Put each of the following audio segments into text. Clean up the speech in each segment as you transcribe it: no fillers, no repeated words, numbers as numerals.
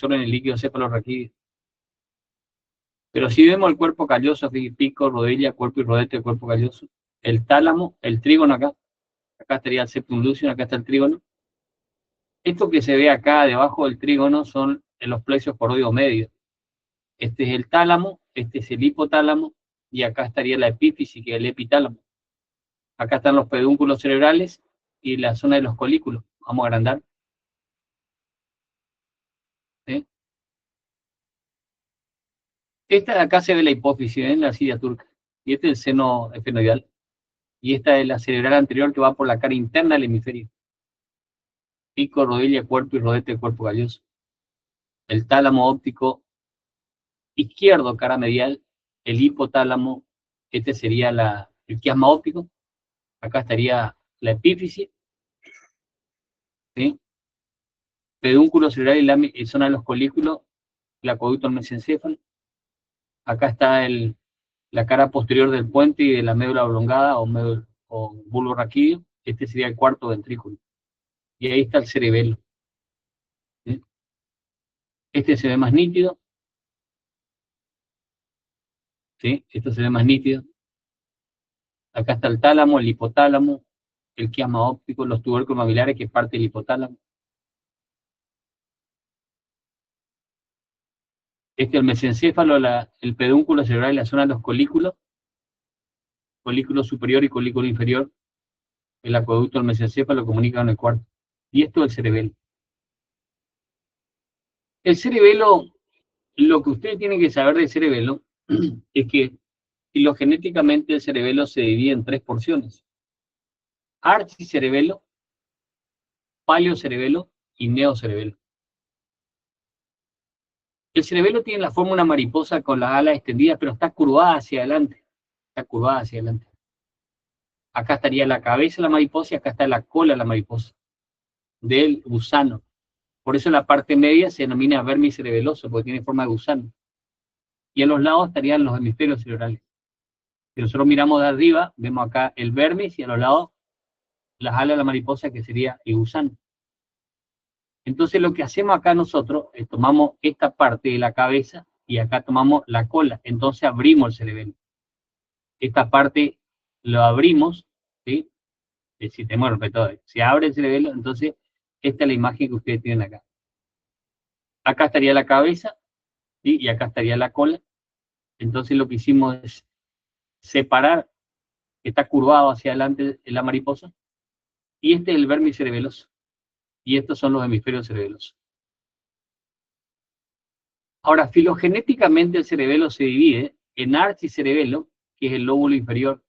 absorben el líquido cefalorraquídeo. Pero si vemos el cuerpo calloso, pico, rodilla, cuerpo y rodete del cuerpo calloso, el tálamo, el trígono acá estaría el septum lucium, acá está el trígono. Esto que se ve acá debajo del trígono son los plexos coroides medios. Este es el tálamo, este es el hipotálamo, y acá estaría la epífisis, que es el epitálamo. Acá están los pedúnculos cerebrales y la zona de los colículos. Vamos a agrandar. ¿Sí? Esta de acá se ve la hipófisis, en la silla turca. Y este es el seno esfenoidal. Y esta es la cerebral anterior que va por la cara interna del hemisferio. Pico, rodilla, cuerpo y rodete del cuerpo calloso. El tálamo óptico izquierdo, cara medial. El hipotálamo, este sería el quiasma óptico. Acá estaría la epífisis. ¿Sí? Pedúnculo cerebral y zona de los colículos, el acueducto mesencéfalo. Acá está la cara posterior del puente y de la médula oblongada o bulbo raquídeo. Este sería el cuarto ventrículo. Y ahí está el cerebelo. ¿Sí? Este se ve más nítido. ¿Sí? Esto se ve más nítido. Acá está el tálamo, el hipotálamo, el quiasma óptico, los tubérculos mamilares, que es parte del hipotálamo. Este es el mesencéfalo, el pedúnculo cerebral y la zona de los colículos superior y colículo inferior. El acueducto del mesencéfalo comunica con el cuarto. Y esto es el cerebelo. El cerebelo, lo que ustedes tienen que saber del cerebelo es que filogenéticamente el cerebelo se divide en 3 porciones: archicerebelo, paleocerebelo y neocerebelo. El cerebelo tiene la forma de una mariposa con las alas extendidas, pero está curvada hacia adelante. Está curvada hacia adelante. Acá estaría la cabeza de la mariposa y acá está la cola de la mariposa, del gusano. Por eso la parte media se denomina vermis cerebeloso, porque tiene forma de gusano. Y a los lados estarían los hemisferios cerebrales. Si nosotros miramos de arriba, vemos acá el vermis y a los lados las alas de la mariposa, que sería el gusano. Entonces lo que hacemos acá nosotros es tomamos esta parte de la cabeza y acá tomamos la cola. Entonces abrimos el cerebelo. Esta parte lo abrimos, ¿sí? Si tenemos el respeto, se abre el cerebelo, entonces esta es la imagen que ustedes tienen acá. Acá estaría la cabeza, ¿sí? Y acá estaría la cola. Entonces lo que hicimos es separar, que está curvado hacia adelante en la mariposa, y este es el vermis cerebeloso. Y estos son los hemisferios cerebelosos. Ahora, filogenéticamente el cerebelo se divide en archicerebelo, que es el lóbulo inferior.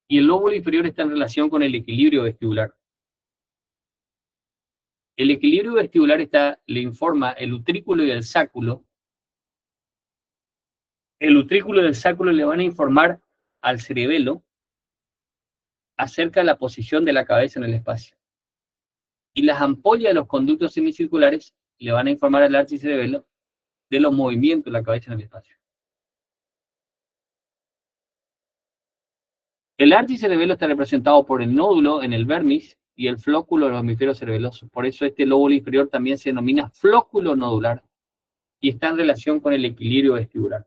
Y el lóbulo inferior está en relación con el equilibrio vestibular. El equilibrio vestibular le informa el utrículo y el sáculo. El utrículo y el sáculo le van a informar al cerebelo acerca de la posición de la cabeza en el espacio. Y las ampollas de los conductos semicirculares le van a informar al archicerebelo de los movimientos de la cabeza en el espacio. El archicerebelo está representado por el nódulo en el vermis y el flóculo de los hemisferios cerebelosos. Por eso este lóbulo inferior también se denomina flóculo nodular y está en relación con el equilibrio vestibular.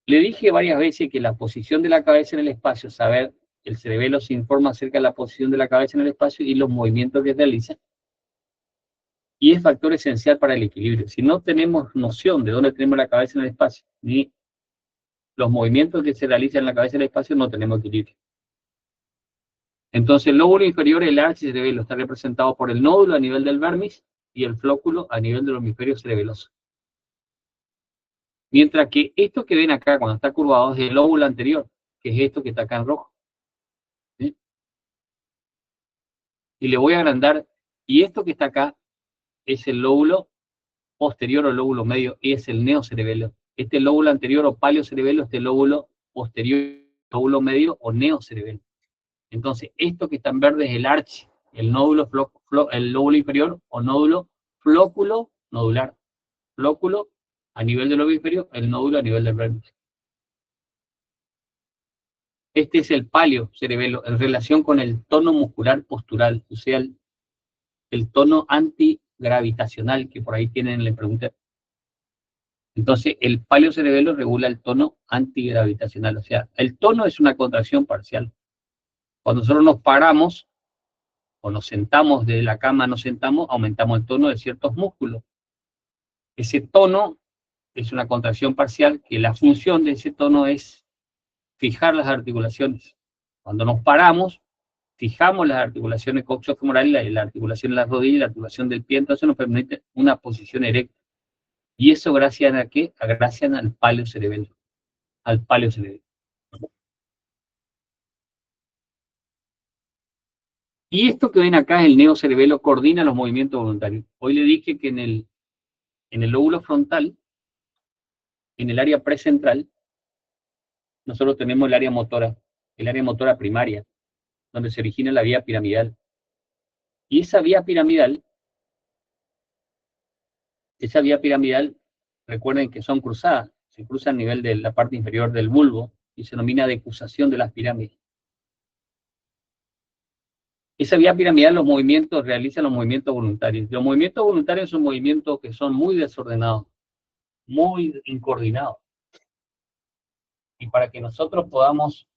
Le dije varias veces que la posición de la cabeza en el espacio, saber, el cerebelo se informa acerca de la posición de la cabeza en el espacio y los movimientos que realiza, y es factor esencial para el equilibrio. Si no tenemos noción de dónde tenemos la cabeza en el espacio, ni los movimientos que se realizan en la cabeza en el espacio, no tenemos equilibrio. Entonces el lóbulo inferior, el archicerebelo, está representado por el nódulo a nivel del vermis y el flóculo a nivel del hemisferio cerebeloso. Mientras que esto que ven acá cuando está curvado es el lóbulo anterior, que es esto que está acá en rojo. ¿Sí? Y le voy a agrandar, y esto que está acá es el lóbulo posterior o lóbulo medio, y es el neocerebelo. Este lóbulo anterior o paleocerebelo, este lóbulo posterior, lóbulo medio o neocerebelo. Entonces, esto que está en verde es el archi, el nódulo, el lóbulo inferior o nódulo flóculo nodular. Flóculo a nivel del lóbulo inferior, el nódulo a nivel del vermis. Este es el paleocerebelo en relación con el tono muscular postural, o sea, el tono antigravitacional, que por ahí tienen, le pregunté. Entonces, el paleocerebelo regula el tono antigravitacional, o sea, el tono es una contracción parcial. Cuando nosotros nos paramos, o nos sentamos de la cama, nos sentamos, aumentamos el tono de ciertos músculos. Ese tono es una contracción parcial, que la función de ese tono es fijar las articulaciones. Cuando nos paramos, fijamos las articulaciones coxofemorales, la articulación de la rodilla, la articulación del pie, entonces nos permite una posición erecta. ¿Y eso gracias a qué? Gracias al paleocerebelo. Al paleocerebelo. Y esto que ven acá, el neocerebelo, coordina los movimientos voluntarios. Hoy le dije que en el lóbulo frontal, en el área precentral, nosotros tenemos el área motora primaria, donde se origina la vía piramidal. Y esa vía piramidal, recuerden que son cruzadas, se cruza a nivel de la parte inferior del bulbo y se denomina decusación de las pirámides. Esa vía piramidal, realiza los movimientos voluntarios. Los movimientos voluntarios son movimientos que son muy desordenados, muy incoordinados. Y para que nosotros podamos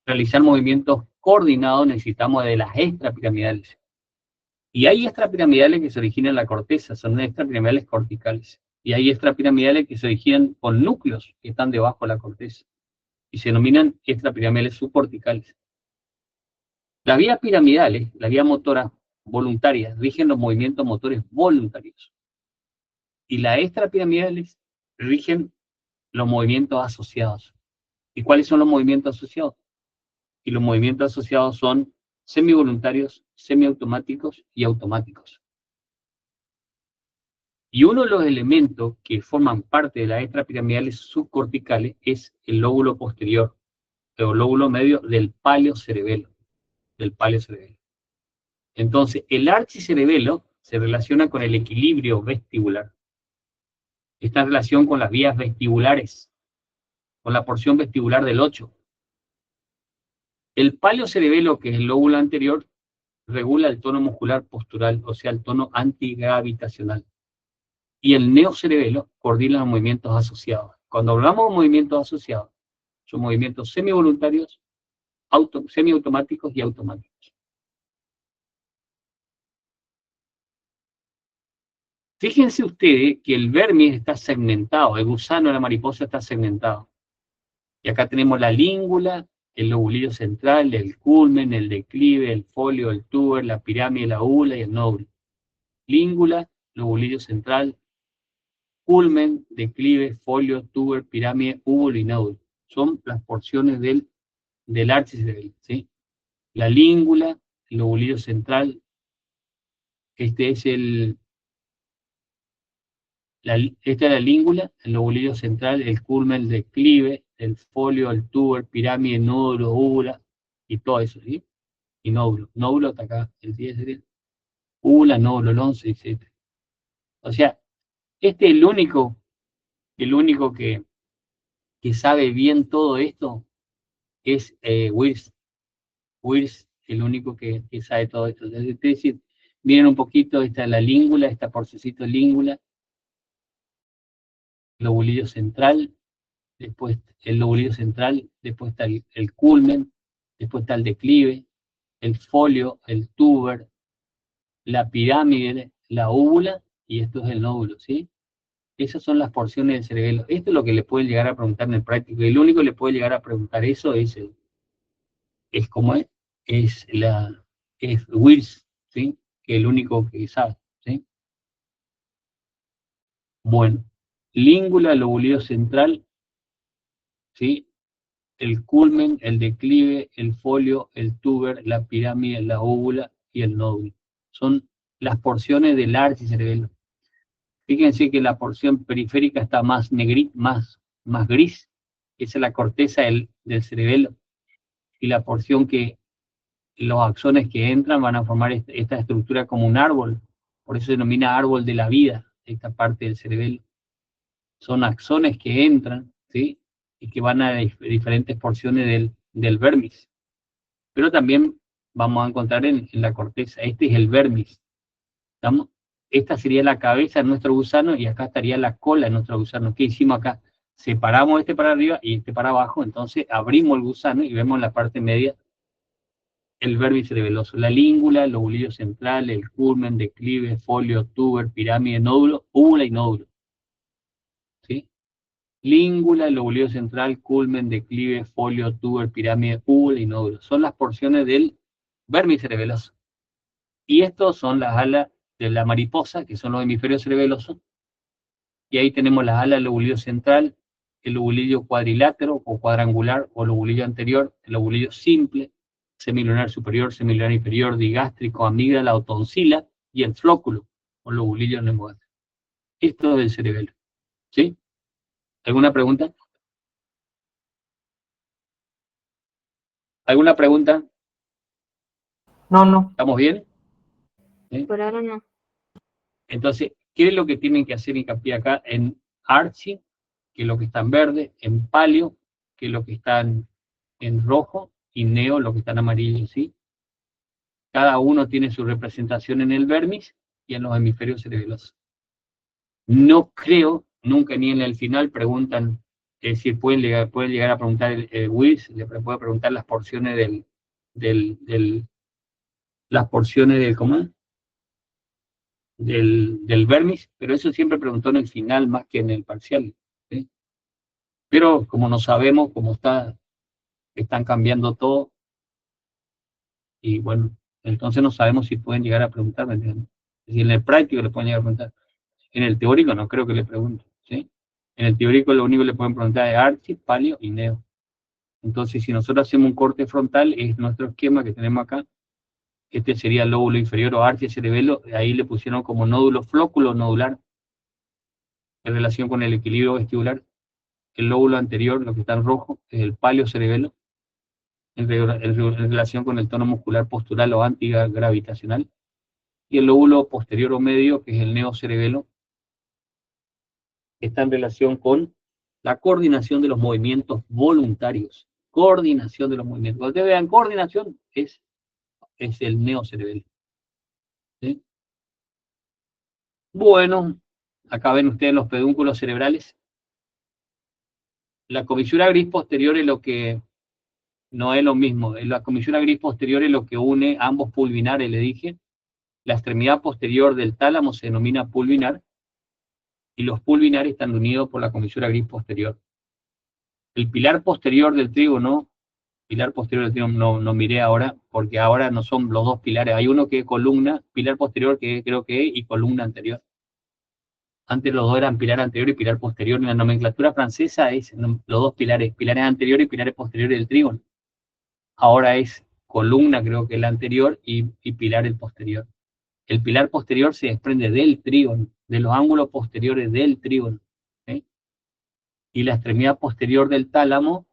realizar movimientos coordinados, necesitamos de las extrapiramidales. Y hay extrapiramidales que se originan en la corteza, son extrapiramidales corticales. Y hay extrapiramidales que se originan con núcleos que están debajo de la corteza. Y se denominan extrapiramidales subcorticales. Las vías piramidales, la vía motora voluntaria, rigen los movimientos motores voluntarios. Y las extrapiramidales rigen los movimientos asociados. ¿Y cuáles son los movimientos asociados? Y los movimientos asociados son semivoluntarios, semiautomáticos y automáticos. Y uno de los elementos que forman parte de las extrapiramidales subcorticales es el lóbulo posterior, o lóbulo medio del paleocerebelo. Entonces, el archicerebelo se relaciona con el equilibrio vestibular. Está en relación con las vías vestibulares, con la porción vestibular del 8. El paleocerebelo, que es el lóbulo anterior, regula el tono muscular postural, o sea, el tono antigravitacional. Y el neocerebelo coordina los movimientos asociados. Cuando hablamos de movimientos asociados, son movimientos semivoluntarios, semiautomáticos y automáticos. Fíjense ustedes que el vermis está segmentado, el gusano de la mariposa está segmentado. Y acá tenemos la língula, el lobulillo central, el culmen, el declive, el folio, el tuber, la pirámide, la úvula y el nódulo. Língula, lobulillo central, culmen, declive, folio, tuber, pirámide, úvulo y nódulo. Son las porciones del archicerebelo, ¿sí? La língula, el lobulillo central, esta es la língula, el lobulillo central, el culmen, el declive, el folio, el tuber, pirámide, nódulo, úvula, y todo eso, ¿sí? Y nódulo. Nódulo está acá, el 10, úvula, nódulo, el 11, etc. O sea, este es el único que sabe bien todo esto, es Wirtz. Wirtz, el único que sabe todo esto. Es decir, miren un poquito, esta es la língula, esta porcioncito língula, lobulillo central, después el lobulillo central, después está el culmen, después está el declive, el folio, el tuber, la pirámide, la úvula, y esto es el nódulo, ¿sí? Esas son las porciones del cerebelo. Esto es lo que le pueden llegar a preguntar en el práctico. El único que le puede llegar a preguntar eso es como es Wirtz, ¿sí? Que es el único que sabe, ¿sí? Bueno, língula, lobulillo central, ¿sí? El culmen, el declive, el folio, el tuber, la pirámide, la óvula y el nódulo. Son las porciones del archicerebelo. Fíjense que la porción periférica está más más gris, esa es la corteza del cerebelo. Y la porción los axones que entran van a formar esta estructura como un árbol. Por eso se denomina árbol de la vida, esta parte del cerebelo. Son axones que entran, ¿sí? Y que van a diferentes porciones del vermis. Pero también vamos a encontrar en la corteza. Este es el vermis. ¿Estamos? Esta sería la cabeza de nuestro gusano y acá estaría la cola de nuestro gusano. ¿Qué hicimos acá? Separamos este para arriba y este para abajo, entonces abrimos el gusano y vemos en la parte media el vermis cerebeloso. La língula, el lobulillo central, el culmen, declive, folio, tuber, pirámide, nódulo, úvula y nódulo. ¿Sí? Língula, el lobulillo central, culmen, declive, folio, tuber, pirámide, úvula y nódulo. Son las porciones del vermis cerebeloso. Y estos son las alas de la mariposa, que son los hemisferios cerebelosos. Y ahí tenemos las alas del lobulillo central, el lobulillo cuadrilátero o cuadrangular o lobulillo anterior, el lobulillo simple, semilunar superior, semilunar inferior, digástrico, amígdala o tonsila, y el flóculo o lobulillo neumogástrico. Esto es el cerebelo. ¿Sí? ¿Alguna pregunta? ¿Alguna pregunta? No, no. ¿Estamos bien? ¿Sí? Por ahora no. Entonces, ¿qué es lo que tienen que hacer hincapié acá? En Archie, que es lo que está en verde, en Palio, que es lo que está en rojo, y Neo, lo que está en amarillo, ¿sí? Cada uno tiene su representación en el vermis y en los hemisferios cerebelosos. No creo, nunca ni en el final preguntan, es decir, pueden llegar a preguntar Wills, le puede preguntar las porciones las porciones del, ¿cómo es? Del vermis, pero eso siempre preguntó en el final más que en el parcial, ¿sí? Pero como no sabemos cómo están cambiando todo, y bueno, entonces no sabemos si pueden llegar a preguntar, ¿me entienden? Si en el práctico le pueden llegar a preguntar. En el teórico no creo que le pregunten, ¿sí? En el teórico lo único que le pueden preguntar es Archie, Palio y Neo. Entonces, si nosotros hacemos un corte frontal, es nuestro esquema que tenemos acá. Este sería el lóbulo inferior o Archie cerebelo. Ahí le pusieron como nódulo flóculo nodular en relación con el equilibrio vestibular. El lóbulo anterior, lo que está en rojo, es el palio cerebelo, en relación con el tono muscular postural o antigravitacional. Y el lóbulo posterior o medio, que es el neocerebelo, está en relación con la coordinación de los movimientos voluntarios. Coordinación de los movimientos. Cuando ustedes vean coordinación, es el neocerebelo. ¿Sí? Bueno, acá ven ustedes los pedúnculos cerebrales. La comisura gris posterior es lo que no es lo mismo. La comisura gris posterior es lo que une ambos pulvinares, le dije. La extremidad posterior del tálamo se denomina pulvinar y los pulvinares están unidos por la comisura gris posterior. El pilar posterior del trígono, no miré ahora, porque ahora no son los dos pilares. Hay uno que es columna, pilar posterior que creo que es, y columna anterior. Antes los dos eran pilar anterior y pilar posterior. En la nomenclatura francesa es los dos pilares anteriores y pilares posteriores del trígono. Ahora es columna, creo que es la anterior, y pilar el posterior. El pilar posterior se desprende del trígono, de los ángulos posteriores del trígono. ¿Sí? Y la extremidad posterior del tálamo,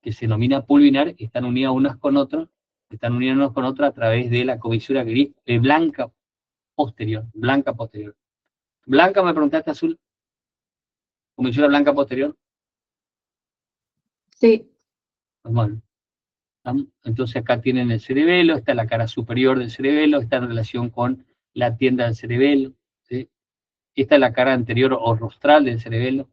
que se denomina pulvinar, están unidas unas con otras a través de la comisura gris, blanca posterior. Blanca, me preguntaste, azul. Comisura blanca posterior. Sí. Bueno, entonces acá tienen el cerebelo, está la cara superior del cerebelo, está en relación con la tienda del cerebelo, ¿sí? Esta es la cara anterior o rostral del cerebelo,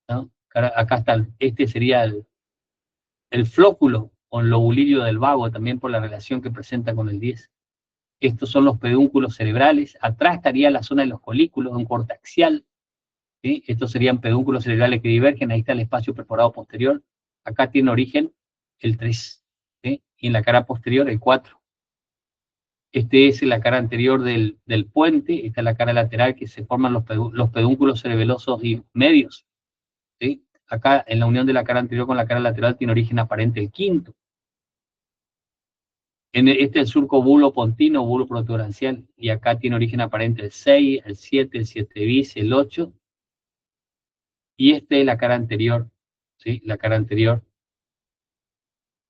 ¿no? Acá está, este sería el flóculo o el lobulillo del vago, también por la relación que presenta con el 10. Estos son los pedúnculos cerebrales. Atrás estaría la zona de los colículos, un corte axial, ¿sí? Estos serían pedúnculos cerebrales que divergen. Ahí está el espacio perforado posterior. Acá tiene origen el 3, ¿sí? Y en la cara posterior el 4. Este es la cara anterior del puente. Esta es la cara lateral que se forman los pedúnculos cerebelosos y medios, ¿sí? Acá en la unión de la cara anterior con la cara lateral tiene origen aparente el 5. Este es el surco bulo-pontino, bulo-protuberancial, y acá tiene origen aparente el 6, el 7, el 7 bis, el 8, y este es la cara anterior, ¿sí? La cara anterior,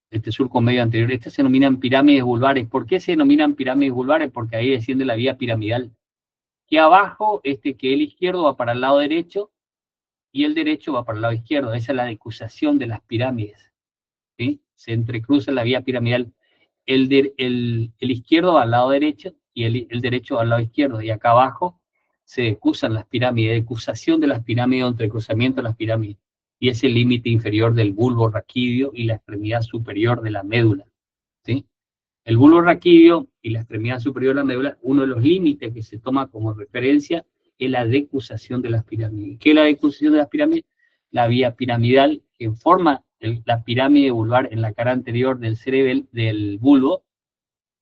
este surco medio anterior, este se denominan pirámides vulvares. ¿Por qué se denominan pirámides vulvares? Porque ahí desciende la vía piramidal. Que abajo, que el izquierdo va para el lado derecho, y el derecho va para el lado izquierdo. Esa es la decusación de las pirámides, ¿sí? Se entrecruza la vía piramidal. el izquierdo va al lado derecho y el derecho va al lado izquierdo, y acá abajo se decusan las pirámides, decusación de las pirámides o entrecruzamiento de las pirámides, y es el límite inferior del bulbo raquídeo y la extremidad superior de la médula, ¿sí? El bulbo raquídeo y la extremidad superior de la médula, uno de los límites que se toma como referencia es la decusación de las pirámides. ¿Qué es la decusación de las pirámides? La vía piramidal que forma la pirámide vulvar en la cara anterior del cerebelo, del bulbo,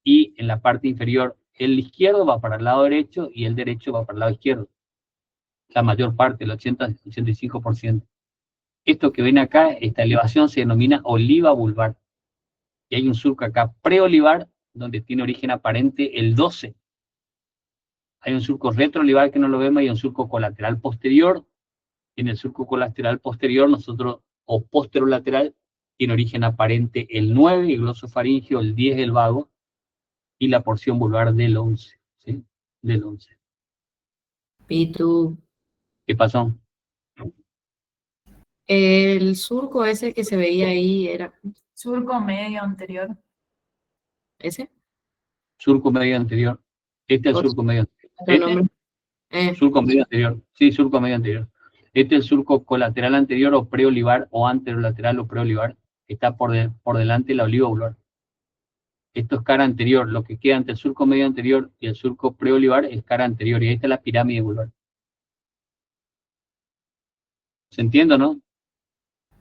y en la parte inferior el izquierdo va para el lado derecho y el derecho va para el lado izquierdo. La mayor parte, el 80-85%. Esto que ven acá, esta elevación se denomina oliva vulvar. Y hay un surco acá preolivar, donde tiene origen aparente el 12. Hay un surco retroolivar que no lo vemos, y hay un surco colateral posterior. En el surco colateral posterior, nosotros, o posterolateral, tiene origen aparente el 9, el glosofaringeo, el 10, el vago, y la porción vulvar del 11, ¿sí? Del 11. Pitu, ¿Qué pasó? el surco ese que se veía ahí era Surco medio anterior. ese. Surco medio anterior. Este es el surco medio anterior. Otro nombre. Surco medio anterior. Sí, surco medio anterior. Este es el surco colateral anterior o preolivar, o anterolateral o preolivar. Está por delante de la oliva vulvar. Esto es cara anterior. Lo que queda entre el surco medio anterior y el surco preolivar es cara anterior. Y esta es la pirámide vulvar. ¿Se entiende, no?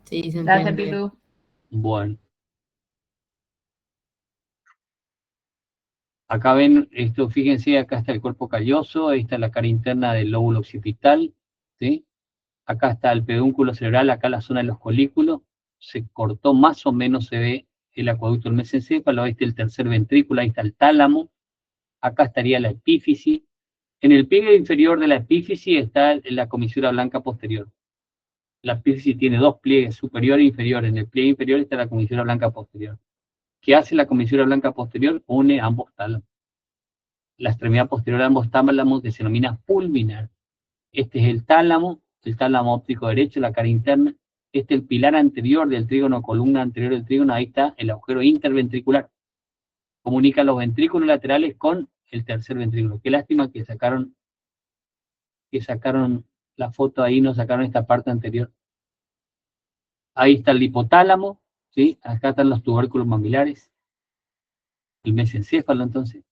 Sí, se Gracias, entiende. Pitu. Bueno. Acá ven, esto, fíjense, acá está el cuerpo calloso, ahí está la cara interna del lóbulo occipital, ¿sí? Acá está el pedúnculo cerebral, acá la zona de los colículos, se cortó más o menos, se ve el acueducto del mesencéfalo, ahí está el tercer ventrículo, ahí está el tálamo, acá estaría la epífisis. En el pliegue inferior de la epífisis está la comisura blanca posterior. La epífisis tiene dos pliegues, superior e inferior. En el pliegue inferior está la comisura blanca posterior. ¿Qué hace la comisura blanca posterior? Une ambos tálamos. La extremidad posterior de ambos tálamos se denomina pulvinar. Este es el tálamo óptico derecho, la cara interna. Este es el pilar anterior del trígono, columna anterior del trígono, ahí está el agujero interventricular. Comunica los ventrículos laterales con el tercer ventrículo. Qué lástima que sacaron la foto ahí, no sacaron esta parte anterior. Ahí está el hipotálamo, ¿sí? Acá están los tubérculos mamilares, el mesencéfalo entonces,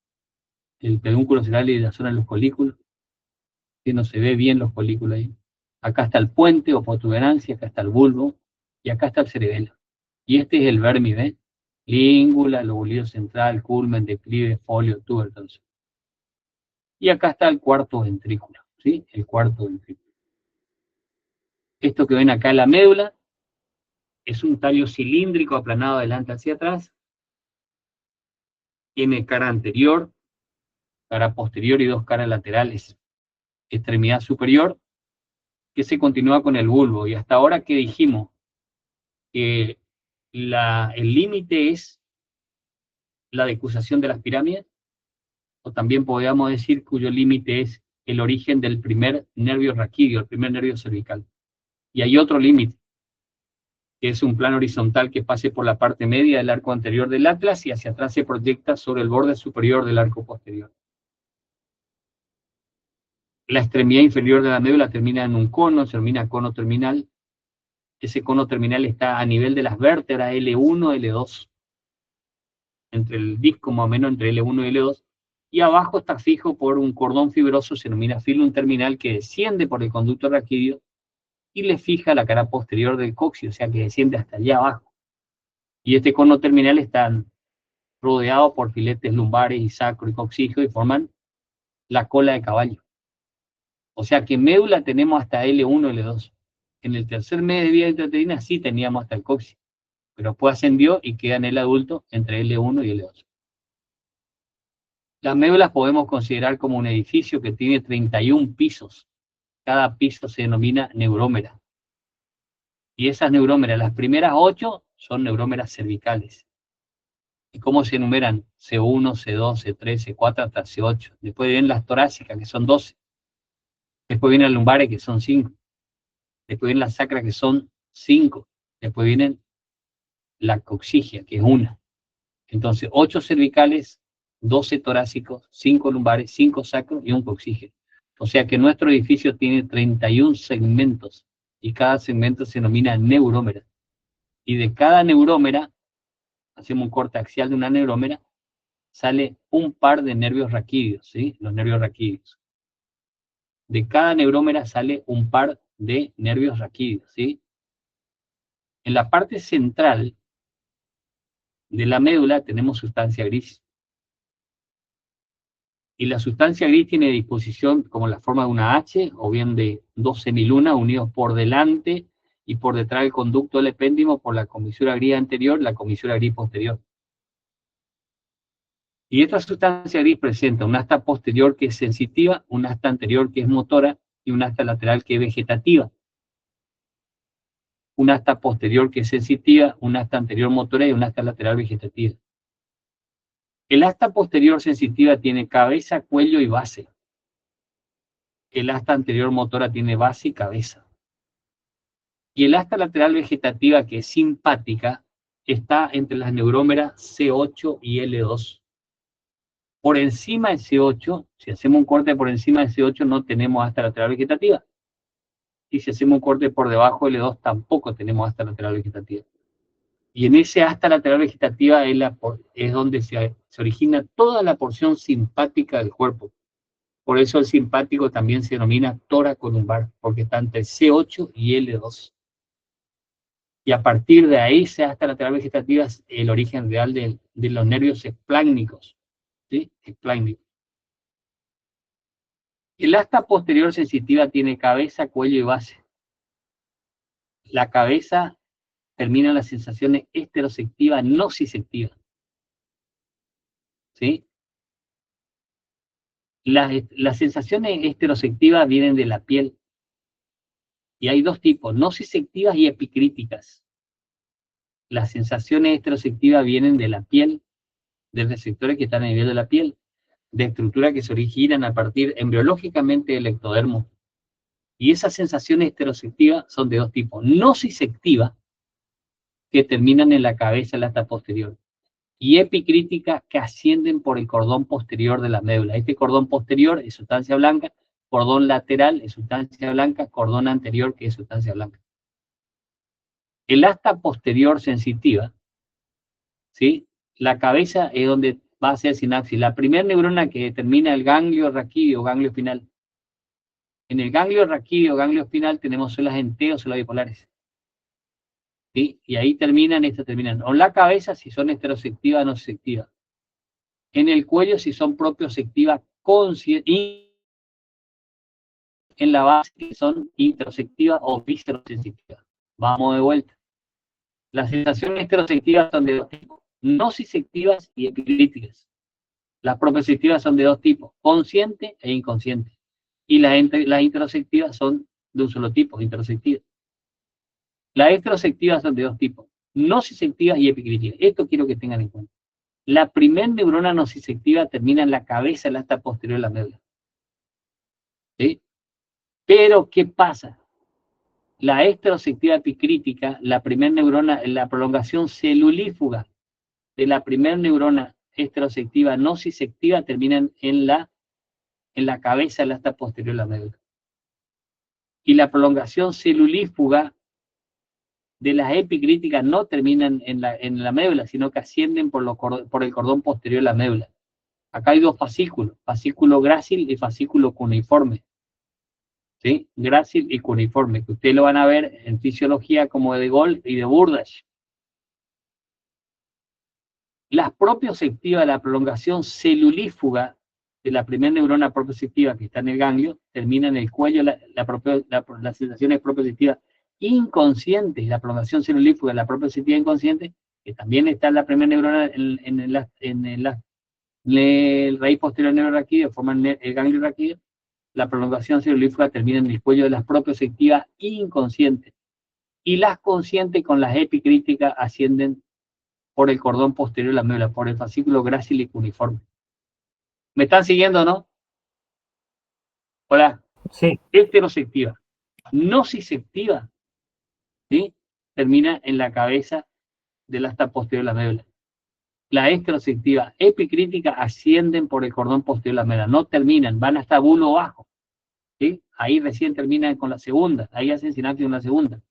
el pedúnculo cerebral y la zona de los colículos, que no se ve bien los colículos ahí. Acá está el puente o protuberancia, acá está el bulbo, y acá está el cerebelo. Y este es el vermi, ¿ven? Língula, lobulillo central, culmen, declive, folio, tubo, entonces. Y acá está el cuarto ventrículo, ¿sí? El cuarto ventrículo. Esto que ven acá en la médula es un tallo cilíndrico aplanado adelante hacia atrás. Tiene cara anterior, cara posterior y dos caras laterales. Extremidad superior, que se continúa con el bulbo. Y hasta ahora que dijimos que el límite es la decusación de las pirámides, o también podríamos decir cuyo límite es el origen del primer nervio raquídeo, el primer nervio cervical. Y hay otro límite, que es un plano horizontal que pase por la parte media del arco anterior del atlas y hacia atrás se proyecta sobre el borde superior del arco posterior. La extremidad inferior de la médula termina en un cono, se denomina cono terminal. Ese cono terminal está a nivel de las vértebras L1 y L2, entre el disco más o menos entre L1 y L2, y abajo está fijo por un cordón fibroso, se denomina filum terminal, que desciende por el conducto raquídeo y le fija la cara posterior del coxis, o sea que desciende hasta allá abajo. Y este cono terminal está rodeado por filetes lumbares y sacro y coxígeo y forman la cola de caballo. O sea que médula tenemos hasta L1 y L2. En el tercer mes de vida intrauterina sí teníamos hasta el coxis, pero después ascendió y queda en el adulto entre L1 y L2. Las médulas podemos considerar como un edificio que tiene 31 pisos. Cada piso se denomina neurómera. Y esas neurómeras, las primeras 8 son neurómeras cervicales. ¿Y cómo se enumeran? C1, C2, C3, C4 hasta C8. Después vienen las torácicas, que son 12. Después vienen las lumbares, que son 5. Después vienen las sacras, que son 5. Después vienen la coxigia, que es 1. Entonces, 8 cervicales, 12 torácicos, 5 lumbares, 5 sacros y un coxígeno. O sea que nuestro edificio tiene 31 segmentos y cada segmento se denomina neurómera. Y de cada neurómera, hacemos un corte axial de una neurómera, sale un par de nervios raquídeos, ¿sí? Los nervios raquídeos. De cada neurómera sale un par de nervios raquídeos, ¿sí? En la parte central de la médula tenemos sustancia gris. Y la sustancia gris tiene disposición como la forma de una H, o bien de 2 semilunas unidos por delante y por detrás del conducto del epéndimo por la comisura gris anterior, la comisura gris posterior. Y esta sustancia gris presenta un asta posterior que es sensitiva, un asta anterior que es motora y un asta lateral que es vegetativa. Un asta posterior que es sensitiva, un asta anterior motora y un asta lateral vegetativa. El asta posterior sensitiva tiene cabeza, cuello y base. El asta anterior motora tiene base y cabeza. Y el asta lateral vegetativa, que es simpática, está entre las neurómeras C8 y L2. Por encima de C8, si hacemos un corte por encima de C8, no tenemos asta lateral vegetativa. Y si hacemos un corte por debajo de L2, tampoco tenemos asta lateral vegetativa. Y en ese asta lateral vegetativa es donde se origina toda la porción simpática del cuerpo. Por eso el simpático también se denomina tóraco-lumbar, porque está entre C8 y L2. Y a partir de ahí, ese asta lateral vegetativa es el origen real de los nervios espláncnicos. ¿Sí? Espláncnicos. El asta posterior sensitiva tiene cabeza, cuello y base. La cabeza termina en las sensaciones esteroceptivas, no cisectivas. ¿Sí? Las sensaciones esteroceptivas vienen de la piel. Y hay dos tipos, nociceptivas y epicríticas. Las sensaciones esteroceptivas vienen de la piel, de receptores que están a nivel de la piel, de estructuras que se originan a partir embriológicamente del ectodermo. Y esas sensaciones esteroceptivas son de dos tipos, nociceptivas, que terminan en la cabeza, en la asta posterior, y epicríticas, que ascienden por el cordón posterior de la médula. Este cordón posterior es sustancia blanca, cordón lateral es sustancia blanca, cordón anterior que es sustancia blanca. El asta posterior sensitiva, ¿sí? La cabeza es donde va a ser sinapsis. La primera neurona que determina el ganglio raquídeo o ganglio espinal. En el ganglio raquídeo o ganglio espinal tenemos células en T o células bipolares. ¿Sí? Y ahí terminan. O en la cabeza si son esteroceptivas o no ceptivas. En el cuello si son propioceptivas y en la base si son interoceptivas o viscerosensitivas. Vamos de vuelta. Las sensaciones esteroceptivas son de dos tipos, nociceptivas y epicríticas. Las propioceptivas son de dos tipos, consciente e inconsciente. Y las interoceptivas son de un solo tipo, interoceptivas. Las esteroceptivas son de dos tipos, nociceptivas y epicríticas. Esto quiero que tengan en cuenta. La primer neurona nociceptiva termina en la cabeza, en la asta posterior de la médula. ¿Sí? Pero, ¿qué pasa? La esteroceptiva epicrítica, la primer neurona, la prolongación celulífuga de la primer neurona esteroceptiva nociceptiva terminan en la cabeza, en la asta posterior de la médula. Y la prolongación celulífuga de las epicríticas no terminan en la médula, sino que ascienden por el cordón posterior de la médula. Acá hay dos fascículos, fascículo grácil y fascículo cuneiforme. ¿Sí? Grácil y cuneiforme, que ustedes lo van a ver en fisiología como de Gol y de Burdach. Las propioceptivas, la prolongación celulífuga de la primera neurona propioceptiva que está en el ganglio, termina en el cuello, las sensaciones propioceptivas inconscientes, la prolongación celulífuga, la propioceptiva inconsciente, que también está en la primera neurona en el raíz posterior neuroraquídeo, forman el ganglio raquídeo. La prolongación celulífuga termina en el cuello de las propioceptivas inconscientes. Y las conscientes con las epicríticas ascienden por el cordón posterior de la médula, por el fascículo grácil y cuneiforme. ¿Me están siguiendo o no? Hola. Sí. Heteroceptiva. Nociceptiva, ¿sí? Termina en la cabeza del asta posterior de la médula. La extraoceptiva epicrítica ascienden por el cordón posterior de la médula, no terminan, van hasta bulo bajo, ¿sí? Ahí recién terminan con la segunda, ahí hacen sinapsis con la segunda.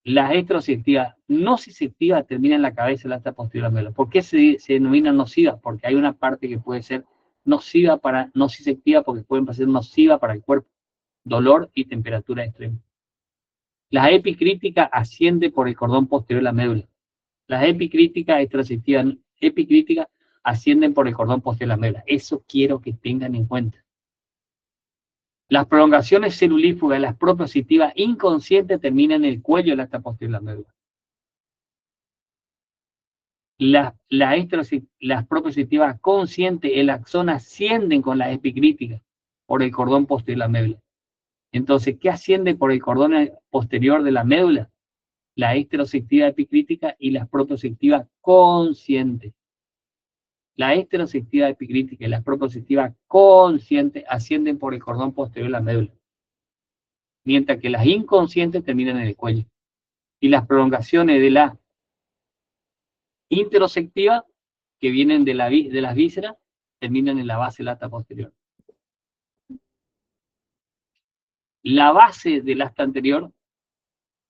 La extraoceptiva nociceptiva termina en la cabeza de la asta posterior de la médula. ¿Por qué se denomina nociva? Porque hay una parte que puede ser nociva para nociceptiva, porque pueden ser nociva para el cuerpo, dolor y temperatura extrema. Las epicríticas ascienden por el cordón posterior de la médula. Las epicríticas extraoceptivas epicríticas ascienden por el cordón posterior de la médula. Eso quiero que tengan en cuenta. Las prolongaciones celulífugas, las propositivas inconscientes terminan en el cuello de la asta posterior de la médula. Las propositivas conscientes, el axón ascienden con las epicríticas por el cordón posterior de la médula. Entonces, ¿qué asciende por el cordón posterior de la médula? La extraoceptiva epicrítica y las propositivas conscientes. La extraoceptiva epicrítica y las propositivas conscientes ascienden por el cordón posterior de la médula, mientras que las inconscientes terminan en el cuello. Y las prolongaciones de la interoceptiva, que vienen de las vísceras, terminan en la base lata posterior. La base del asta anterior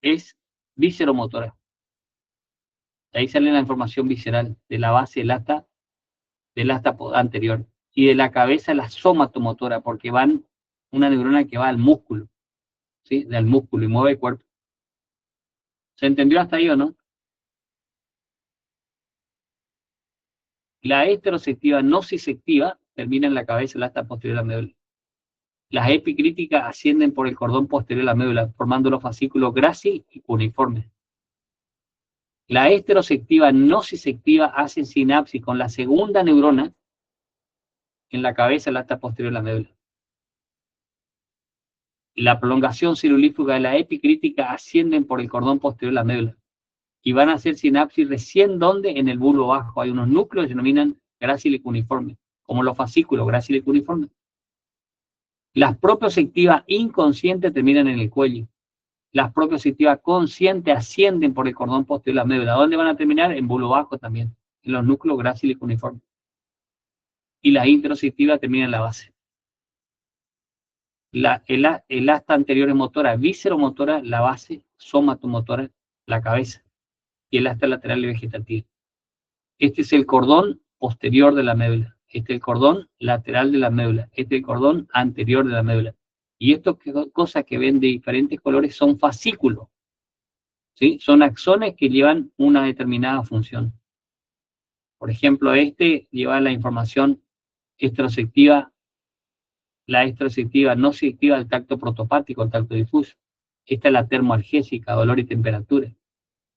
es visceromotora. De ahí sale la información visceral de la base del asta anterior. Y de la cabeza la somatomotora, porque van una neurona que va al músculo, ¿sí? Del músculo y mueve el cuerpo. ¿Se entendió hasta ahí o no? La heteroceptiva nociceptiva termina en la cabeza del asta posterior de la médula. Las epicríticas ascienden por el cordón posterior de la médula, formando los fascículos grácil y cuneiformes. La heteroceptiva nociceptiva hace sinapsis con la segunda neurona en la cabeza del asta posterior de la médula. La prolongación celulífuga de la epicrítica ascienden por el cordón posterior de la médula y van a hacer sinapsis recién donde en el bulbo bajo hay unos núcleos que se denominan grácil y cuneiforme, como los fascículos grácil y cuneiforme. Las propioceptivas inconscientes terminan en el cuello. Las propioceptivas conscientes ascienden por el cordón posterior de la médula. ¿Dónde van a terminar? En bulbo bajo también, en los núcleos grácil y cuneiforme. Y las interoceptivas terminan en la base. El asta anterior es motora, visceromotora, la base, somatomotora, la cabeza, y el asta lateral es vegetativa. Este es el cordón posterior de la médula, este es el cordón lateral de la médula, este es el cordón anterior de la médula. Y estas cosas que ven de diferentes colores son fascículos, ¿sí? Son axones que llevan una determinada función. Por ejemplo, este lleva la información extraceptiva, la extraceptiva no selectiva del tacto protopático, el tacto difuso. Esta es la termoalgésica, dolor y temperatura.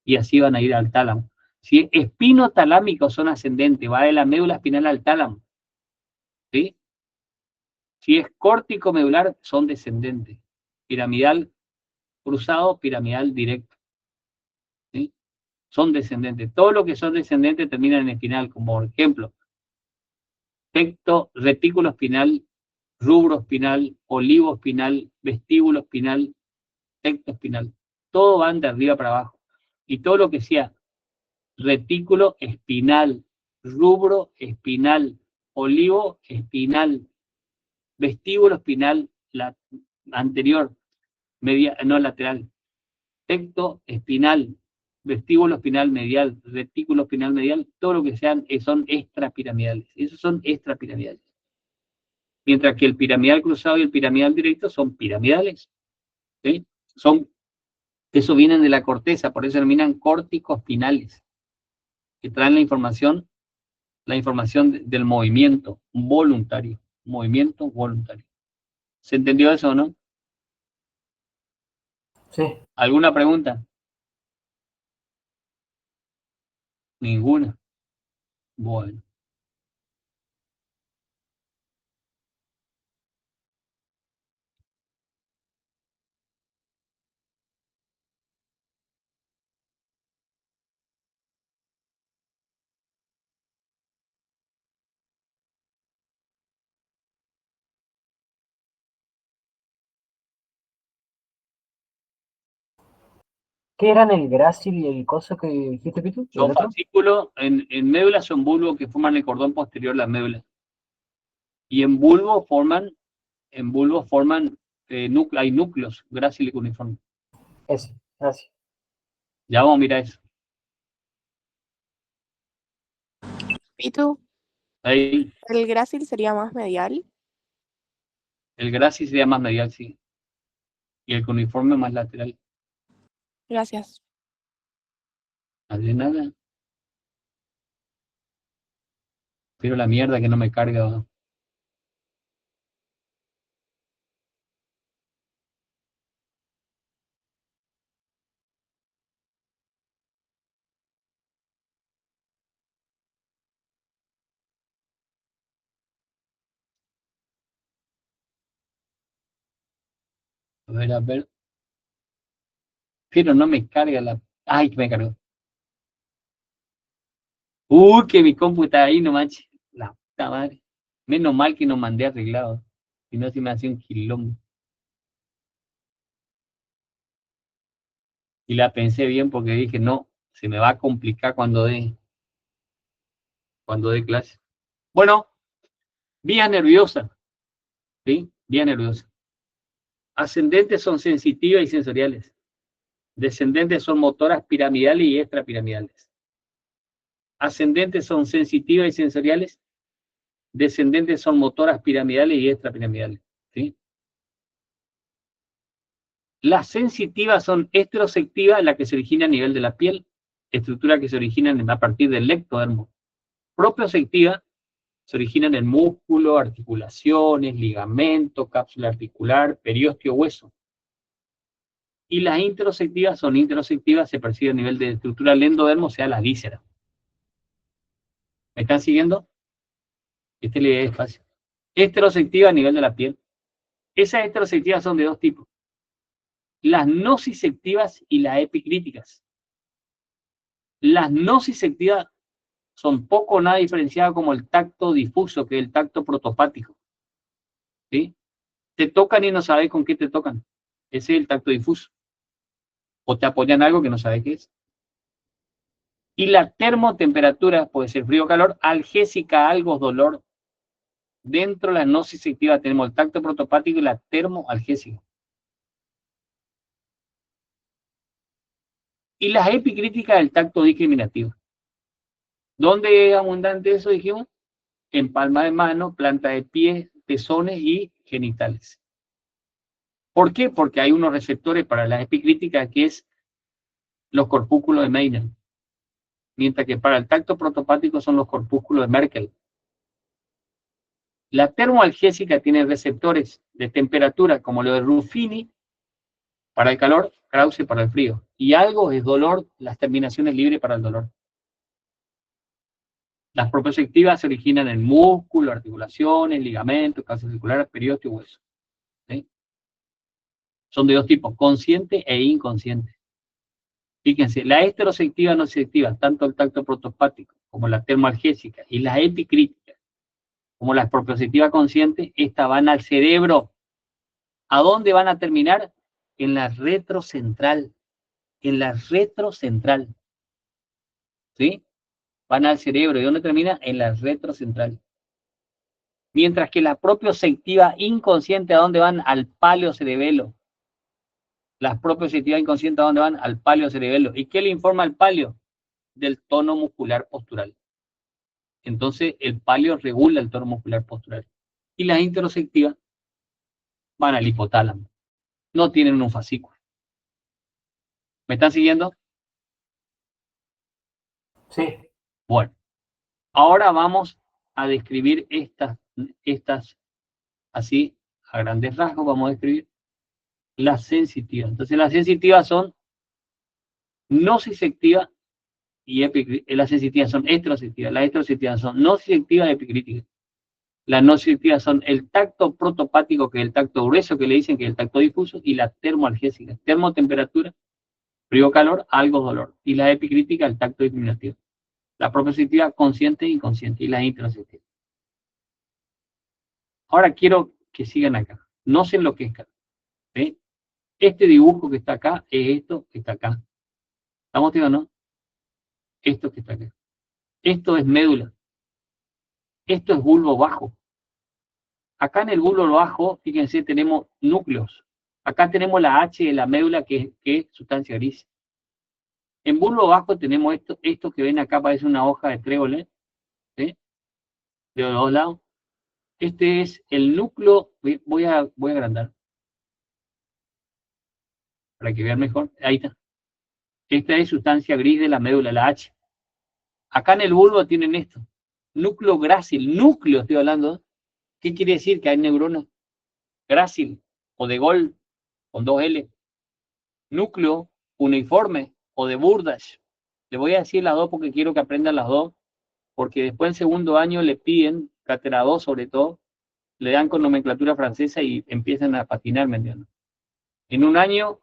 Y así van a ir al tálamo. Si espinotalámicos son ascendentes, va de la médula espinal al tálamo, ¿sí? Si es córtico medular, son descendentes. Piramidal cruzado, piramidal directo, ¿sí? Son descendentes. Todo lo que son descendentes terminan en espinal, como por ejemplo, retículo espinal, rubro espinal, olivo espinal, vestíbulo espinal, tecto espinal. Todo van de arriba para abajo. Y todo lo que sea retículo espinal, rubro espinal, olivo espinal, vestíbulo espinal, la anterior, no lateral, tecto espinal, vestíbulo espinal medial, retículo espinal medial, todo lo que sean son extrapiramidales. Esos son extrapiramidales. Mientras que el piramidal cruzado y el piramidal directo son piramidales, ¿sí? Eso vienen de la corteza, por eso se denominan córtico-espinales, que traen la información del movimiento voluntario. Movimiento voluntario. ¿Se entendió eso o no? Sí. ¿Alguna pregunta? Ninguna. Bueno. ¿Qué eran el grácil y el coso que dijiste, Pitu? ¿El Son otro? fascículos, en médula son bulbos que forman el cordón posterior de la médula. Y en bulbo forman hay núcleos gráciles uniformes. Ese, gracias. Ya vamos a mirar eso. Pitu, Ahí, el grácil sería más medial. el grácil sería más medial, sí. Y el cuneiforme más lateral. Gracias. De nada. Pero la mierda que no me carga. A ver, a ver. Pero no me carga la... Ay, que me cargó. Que mi compu está ahí, no manches. La puta madre. Menos mal que no mandé arreglado. Si no, se me hacía un quilombo. Y la pensé bien porque dije, no, se me va a complicar cuando dé clase. Bueno, vía nerviosa. ¿Sí? Vía nerviosa. Ascendentes son sensitivas y sensoriales. Descendentes son motoras piramidales y extrapiramidales. Ascendentes son sensitivas y sensoriales. Descendentes son motoras piramidales y extrapiramidales. ¿Sí? Las sensitivas son esteroceptivas, la que se origina a nivel de la piel, estructura que se origina a partir del ectodermo. Propioceptiva se origina en el músculo, articulaciones, ligamento, cápsula articular, periósteo, hueso. Y las interoceptivas son interoceptivas, se percibe a nivel de estructura del endodermo, o sea, la víscera. ¿Me están siguiendo? Este le es fácil. Esteroceptiva a nivel de la piel. Esas esteroceptivas son de dos tipos. Las nociceptivas y las epicríticas. Las nociceptivas son poco o nada diferenciadas como el tacto difuso, que es el tacto protopático. ¿Sí? Te tocan y no sabes con qué te tocan. Ese es el tacto difuso. O te apoyan algo que no sabes qué es. Y la termotemperatura, puede ser frío o calor, algésica, algo, dolor. Dentro de la nociceptiva tenemos el tacto protopático y la termoalgésica. Y las epicríticas, el tacto discriminativo. ¿Dónde es abundante eso, dijimos? En palma de mano, planta de pies, pezones y genitales. ¿Por qué? Porque hay unos receptores para las epicríticas que es los corpúsculos de Meynell. Mientras que para el tacto protopático son los corpúsculos de Merkel. La termoalgésica tiene receptores de temperatura como lo de Ruffini para el calor, Krause para el frío. Y algo es dolor, las terminaciones libres para el dolor. Las propioceptivas se originan en músculo, articulaciones, ligamentos, cápsula articular, periósteo y hueso. ¿Sí? Son de dos tipos, consciente e inconsciente. Fíjense, la esteroceptiva no selectiva, tanto el tacto protopático como la termoalgésica y las epicríticas, como las propioceptivas conscientes, estas van al cerebro. ¿A dónde van a terminar? En la retrocentral. En la retrocentral. ¿Sí? Van al cerebro. ¿Y dónde termina? En la retrocentral. Mientras que la propioceptiva inconsciente, ¿a dónde van? Al paleocerebelo. Las propioceptivas inconscientes, ¿a dónde van? Al paleocerebelo. ¿Y qué le informa al paleo? Del tono muscular postural. Entonces, el paleo regula el tono muscular postural. Y las interoceptivas van al hipotálamo. No tienen un fascículo. ¿Me están siguiendo? Sí. Bueno, ahora vamos a describir estas así, a grandes rasgos, vamos a describir las sensitivas. Entonces, las sensitivas son nociceptivas y epicríticas. Las sensitivas son esteroceptivas. Las esteroceptivas son nociceptivas y epicríticas. Las nociceptivas son el tacto protopático, que es el tacto grueso, que le dicen que es el tacto difuso, y la termoalgésica, termotemperatura, frío-calor, algo dolor. Y la epicrítica, el tacto discriminativo. La propioceptiva consciente e inconsciente, y las interoceptivas. Ahora quiero que sigan acá. No se enloquezcan. ¿Sí? Este dibujo que está acá es esto que está acá. ¿Estamos, tío, no? Esto que está acá. Esto es médula. Esto es bulbo bajo. Acá en el bulbo bajo, fíjense, tenemos núcleos. Acá tenemos la H de la médula, que es sustancia gris. En bulbo bajo tenemos esto que ven acá, parece una hoja de trébol, ¿sí? De los dos lados. Este es el núcleo, voy a agrandar, para que vean mejor. Ahí está. Esta es sustancia gris de la médula, la H. Acá en el bulbo tienen esto. Núcleo grácil, núcleo estoy hablando. ¿Qué quiere decir? Que hay neuronas. Grácil, o de Gol, con 2L. Núcleo uniforme, o de Burdach. Le voy a decir las dos porque quiero que aprendan las dos, porque después en segundo año le piden, cátedra 2 sobre todo, le dan con nomenclatura francesa y empiezan a patinar, ¿me entiendes? En un año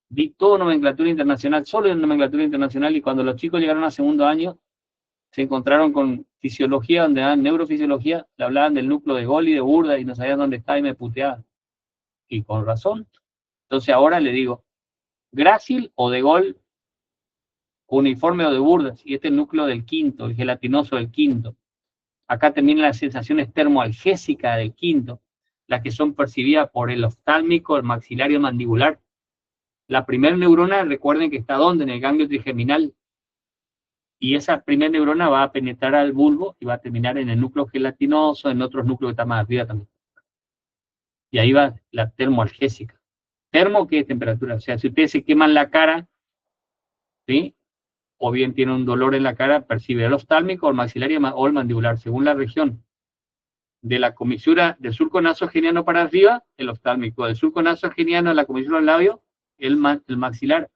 vi todo nomenclatura internacional, solo en nomenclatura internacional, y cuando los chicos llegaron a segundo año, se encontraron con fisiología, donde dan neurofisiología, le hablaban del núcleo de Gol y de Burdach y no sabían dónde está y me puteaban. Y con razón. Entonces ahora le digo, grácil o de Gol, uniforme o de Burdach, y este es el núcleo del quinto, el gelatinoso del quinto. Acá terminan las sensaciones termoalgésicas del quinto, las que son percibidas por el oftálmico, el maxilario mandibular. La primera neurona, recuerden que está ¿dónde? En el ganglio trigeminal. Y esa primera neurona va a penetrar al bulbo y va a terminar en el núcleo gelatinoso, en otros núcleos que están más arriba también. Y ahí va la termoalgésica. Termo, que es temperatura. O sea, si ustedes se queman la cara, ¿sí? O bien tienen un dolor en la cara, percibe el oftálmico, el maxilario o el mandibular, según la región. De la comisura del surco nasogeniano para arriba, el oftálmico. Del surco nasogeniano a la comisura del labio, el maxilar.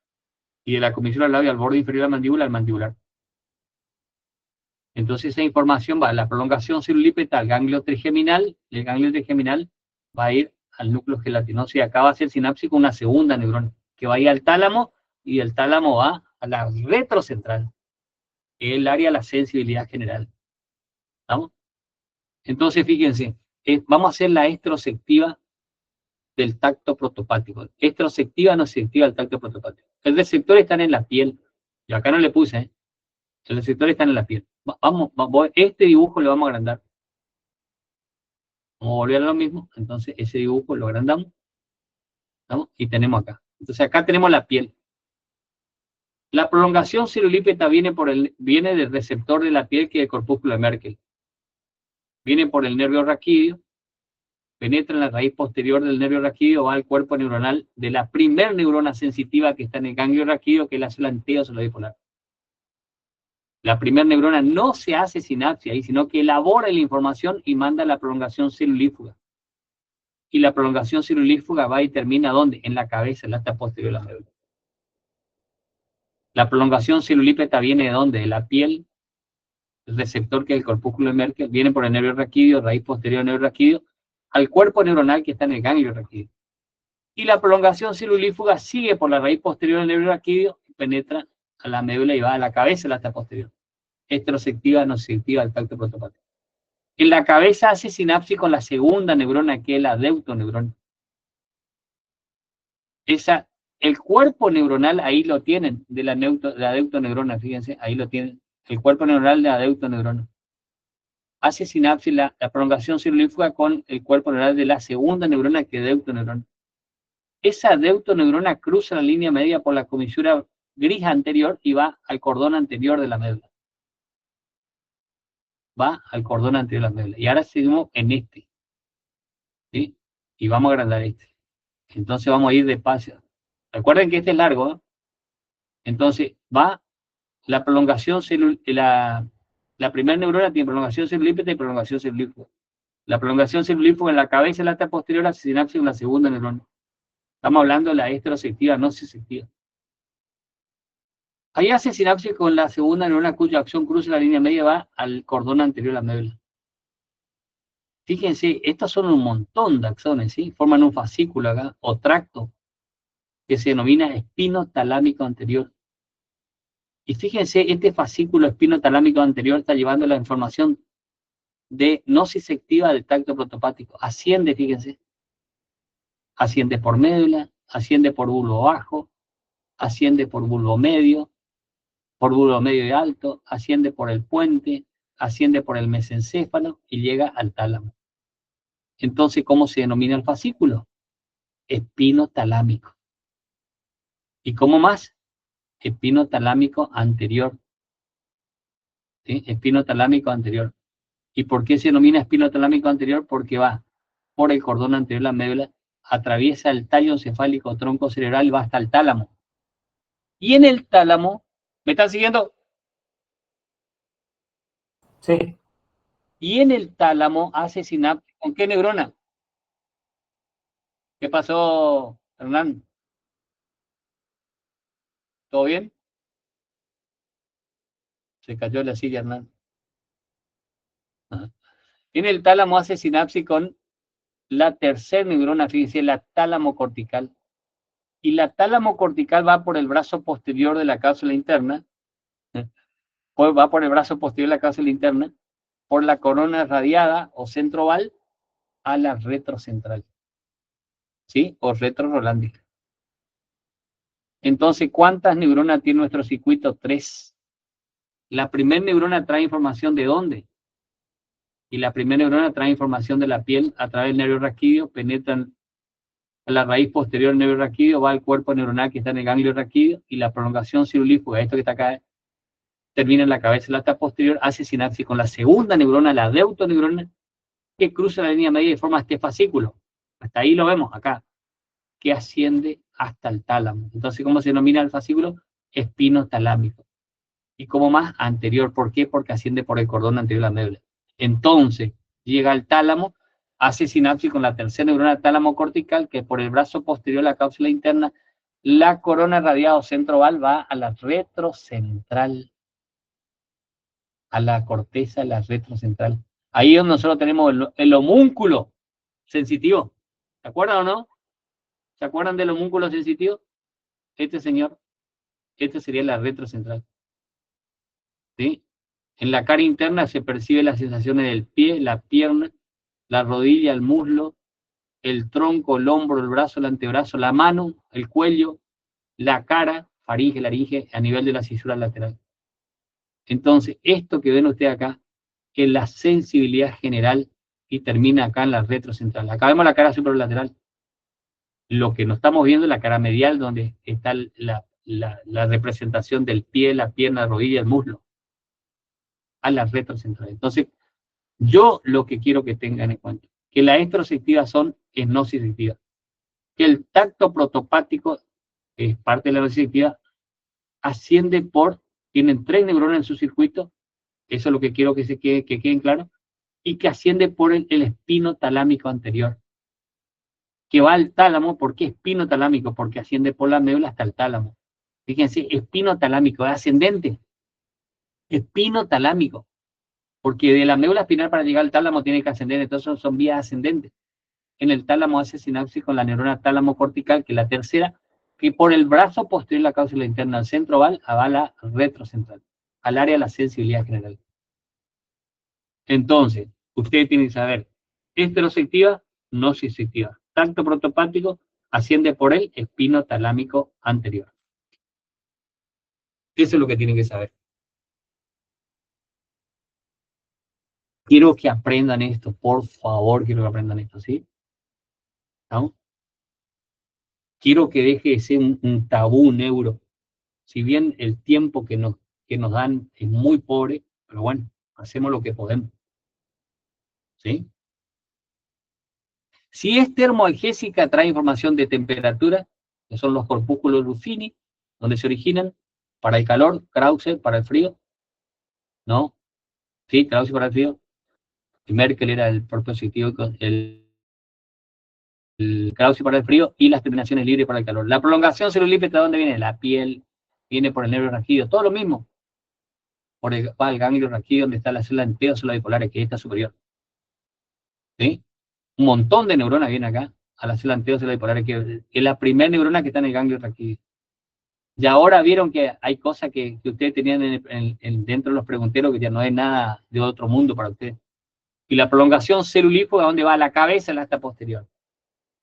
Y de la comisura del labio al borde inferior de la mandíbula, el mandibular. Entonces esa información va a la prolongación celulípeta al ganglio trigeminal, y el ganglio trigeminal va a ir al núcleo gelatinoso, y acá va a ser sinapsis con una segunda neurona, que va a ir al tálamo, y el tálamo va a la retrocentral, que es el área de la sensibilidad general. ¿Estamos? Entonces, fíjense, vamos a hacer la estrosectiva del tacto protopático. Estrosectiva, no sectiva del tacto protopático. El receptor está en la piel. Y acá no le puse, el receptor está en la piel. Este dibujo lo vamos a agrandar. Vamos a volver a lo mismo. Entonces, ese dibujo lo agrandamos. ¿Estamos? Y tenemos acá. Entonces, acá tenemos la piel. La prolongación celulípeta viene del receptor de la piel, que es el corpúsculo de Merkel. Viene por el nervio raquídeo, penetra en la raíz posterior del nervio raquídeo, va al cuerpo neuronal de la primer neurona sensitiva que está en el ganglio raquídeo, que es la célula enterocelular. La primera neurona no se hace sinapsis ahí, sino que elabora la información y manda la prolongación celulífuga. Y la prolongación celulífuga va y termina ¿dónde? En la cabeza, en la asta posterior de la médula. La prolongación celulípeta viene de ¿dónde? De la piel, el receptor, que es el corpúsculo de Merkel, viene por el nervio raquídeo, raíz posterior del nervio raquídeo, al cuerpo neuronal que está en el ganglio raquídeo. Y la prolongación celulífuga sigue por la raíz posterior del nervio raquídeo, penetra a la médula y va a la cabeza, la asta posterior. Estrosectiva, no sectiva del tacto protopático. En la cabeza hace sinapsis con la segunda neurona, que es la deutoneurona. El cuerpo neuronal, ahí lo tienen, de la deutoneurona, fíjense, ahí lo tienen. El cuerpo neuronal de la deutoneurona. Hace sinapsis la prolongación celulífuga con el cuerpo neuronal de la segunda neurona, que es deutoneurona. Esa deutoneurona cruza la línea media por la comisura gris anterior y va al cordón anterior de la médula. Va al cordón anterior de la médula. Y ahora seguimos en este. ¿Sí? Y vamos a agrandar este. Entonces vamos a ir despacio. Recuerden que este es largo, ¿eh? Entonces va la prolongación la primera neurona tiene prolongación celulípeta y prolongación celulífuga. La prolongación celulífuga en la cabeza y la asta posterior hace sinapsis con la segunda neurona. Estamos hablando de la estrosectiva, no sectiva. Ahí hace sinapsis con la segunda neurona cuya acción cruza la línea media, va al cordón anterior de la médula. Fíjense, estos son un montón de axones, ¿sí? Forman un fascículo acá, o tracto, que se denomina espino talámico anterior. Y fíjense, este fascículo espino talámico anterior está llevando la información de nociceptiva del tacto protopático. Asciende, fíjense. Asciende por médula, asciende por bulbo bajo, asciende por bulbo medio y alto, asciende por el puente, asciende por el mesencéfalo y llega al tálamo. Entonces, ¿cómo se denomina el fascículo? Espino talámico. ¿Y cómo más? Espino talámico anterior. ¿Sí? Espino talámico anterior. ¿Y por qué se denomina espino talámico anterior? Porque va por el cordón anterior de la médula, atraviesa el tallo encefálico, tronco cerebral y va hasta el tálamo. Y en el tálamo, ¿me están siguiendo? Sí. Y en el tálamo hace sinapsis. ¿Con qué neurona? ¿Qué pasó, Hernán? ¿Todo bien? Se cayó la silla, Hernán. Ajá. En el tálamo hace sinapsis con la tercera neurona, fíjense, la tálamo cortical. Y la tálamo cortical va por el brazo posterior de la cápsula interna, pues va por el brazo posterior de la cápsula interna, por la corona radiada o centroval a la retrocentral. ¿Sí? O retrorolándica. Entonces, ¿cuántas neuronas tiene nuestro circuito? 3. La primera neurona trae información ¿de dónde? Y la primera neurona trae información de la piel a través del nervio raquídeo, penetra en la raíz posterior del nervio raquídeo, va al cuerpo neuronal que está en el ganglio raquídeo, y la prolongación cirulífuga, esto que está acá, termina en la cabeza del asta posterior, hace sinapsis con la segunda neurona, la deutoneurona, que cruza la línea media y forma este fascículo. Hasta ahí lo vemos acá, que asciende hasta el tálamo. Entonces, ¿cómo se denomina el fascículo? Espino talámico. Y como más anterior, ¿por qué? Porque asciende por el cordón anterior de la médula. Entonces, llega al tálamo, hace sinapsis con la tercera neurona tálamo cortical, que por el brazo posterior de la cápsula interna, la corona radiada o centroval va a la retrocentral, a la corteza de la retrocentral. Ahí es donde nosotros tenemos el homúnculo sensitivo. ¿Se acuerdan o no? ¿Se acuerdan del homúnculo sensitivo? Este señor, este sería la retrocentral. ¿Sí? En la cara interna se percibe las sensaciones del pie, la pierna, la rodilla, el muslo, el tronco, el hombro, el brazo, el antebrazo, la mano, el cuello, la cara, faringe, laringe, a nivel de la cisura lateral. Entonces, esto que ven ustedes acá es la sensibilidad general y termina acá en la retrocentral. Acá vemos la cara superolateral. Lo que no estamos viendo es la cara medial, donde está la representación del pie, la pierna, la rodilla, el muslo, a la retrocentral. Entonces, yo lo que quiero que tengan en cuenta, que las extroceptivas son nociceptivas, que el tacto protopático, que es parte de la nociceptiva, asciende tienen 3 neuronas en su circuito, eso es lo que quiero que queden claro, y que asciende por el espino talámico anterior, que va al tálamo. ¿Por qué espino talámico? Porque asciende por la médula hasta el tálamo. Fíjense, espino talámico, es ascendente, espino talámico, porque de la médula espinal para llegar al tálamo tiene que ascender, entonces son vías ascendentes. En el tálamo hace sinapsis con la neurona tálamo cortical, que es la tercera, que por el brazo posterior de la cápsula interna al centroval va a la retrocentral, al área de la sensibilidad general. Entonces, ustedes tienen que saber, esteroceptiva, nociceptiva. Tacto protopático asciende por el espino talámico anterior. Eso es lo que tienen que saber. Quiero que aprendan esto, por favor, quiero que aprendan esto, ¿sí? ¿No? Quiero que deje de ser un tabú neuro. Si bien el tiempo que nos dan es muy pobre, pero bueno, hacemos lo que podemos. ¿Sí? Si es termoalgésica, trae información de temperatura, que son los corpúsculos Ruffini, donde se originan, para el calor, Krause para el frío, ¿no? Sí, Krause para el frío. Y Merkel era el propositivo, el Krause para el frío, y las terminaciones libres para el calor. La prolongación celulípeta, ¿de dónde viene? La piel, viene por el nervio raquídeo, todo lo mismo. Va al ganglio raquídeo, donde está la célula enterocelular bipolar, que es esta superior. ¿Sí? Un montón de neuronas vienen acá, a la célula enterocelular bipolar, que es la primera neurona que está en el ganglio raquídeo. Y ahora vieron que hay cosas que ustedes tenían dentro de los pregunteros que ya no es nada de otro mundo para ustedes. Y la prolongación celulífuga, ¿dónde va? A la cabeza, el asta posterior.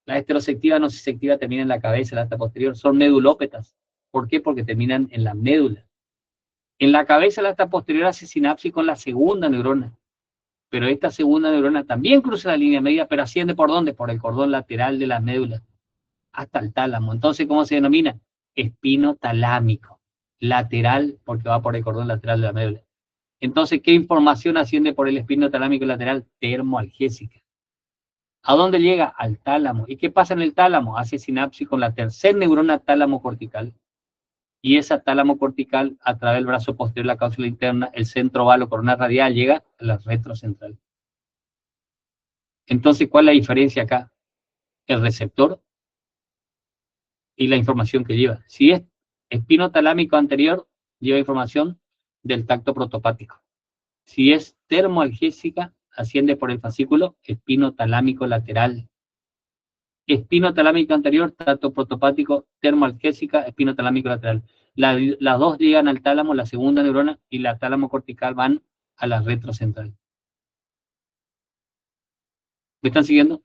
La esteroceptiva, nociceptiva termina en la cabeza, el asta posterior. Son medulópetas. ¿Por qué? Porque terminan en la médula. En la cabeza la asta posterior hace sinapsis con la segunda neurona. Pero esta segunda neurona también cruza la línea media, pero asciende ¿por dónde? Por el cordón lateral de la médula, hasta el tálamo. Entonces, ¿cómo se denomina? Espino talámico. Lateral, porque va por el cordón lateral de la médula. Entonces, ¿qué información asciende por el espino talámico lateral? Termoalgésica. ¿A dónde llega? Al tálamo. ¿Y qué pasa en el tálamo? Hace sinapsis con la tercera neurona tálamo cortical. Y esa tálamo cortical, a través del brazo posterior, la cápsula interna, el centro valo corona radial, llega a la retrocentral. Entonces, ¿cuál es la diferencia acá? El receptor y la información que lleva. Si es espino talámico anterior, lleva información del tacto protopático. Si es termoalgésica, asciende por el fascículo espino talámico lateral. Espino talámico anterior, tacto protopático, termoalgésica, espino talámico lateral. Las dos llegan al tálamo, la segunda neurona y la tálamo cortical van a la retrocentral. ¿Me están siguiendo?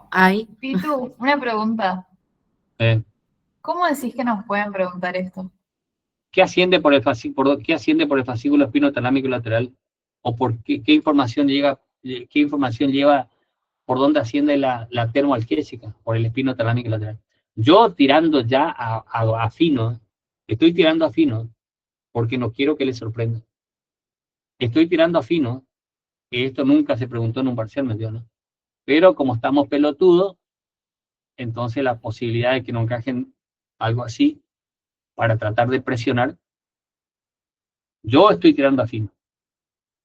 Ahí. Pitu, una pregunta. ¿Cómo decís que nos pueden preguntar esto? ¿Qué asciende por el fascículo espino talámico lateral? ¿O por qué información llega, qué información lleva, por dónde asciende la termoalgésica? Por el espino talámico lateral. Yo tirando ya a fino, estoy tirando a fino, porque no quiero que les sorprenda. Estoy tirando a fino, que esto nunca se preguntó en un parcial, ¿me entiendes? Pero como estamos pelotudos, entonces la posibilidad de que nos encajen algo así, para tratar de presionar, yo estoy tirando a fino.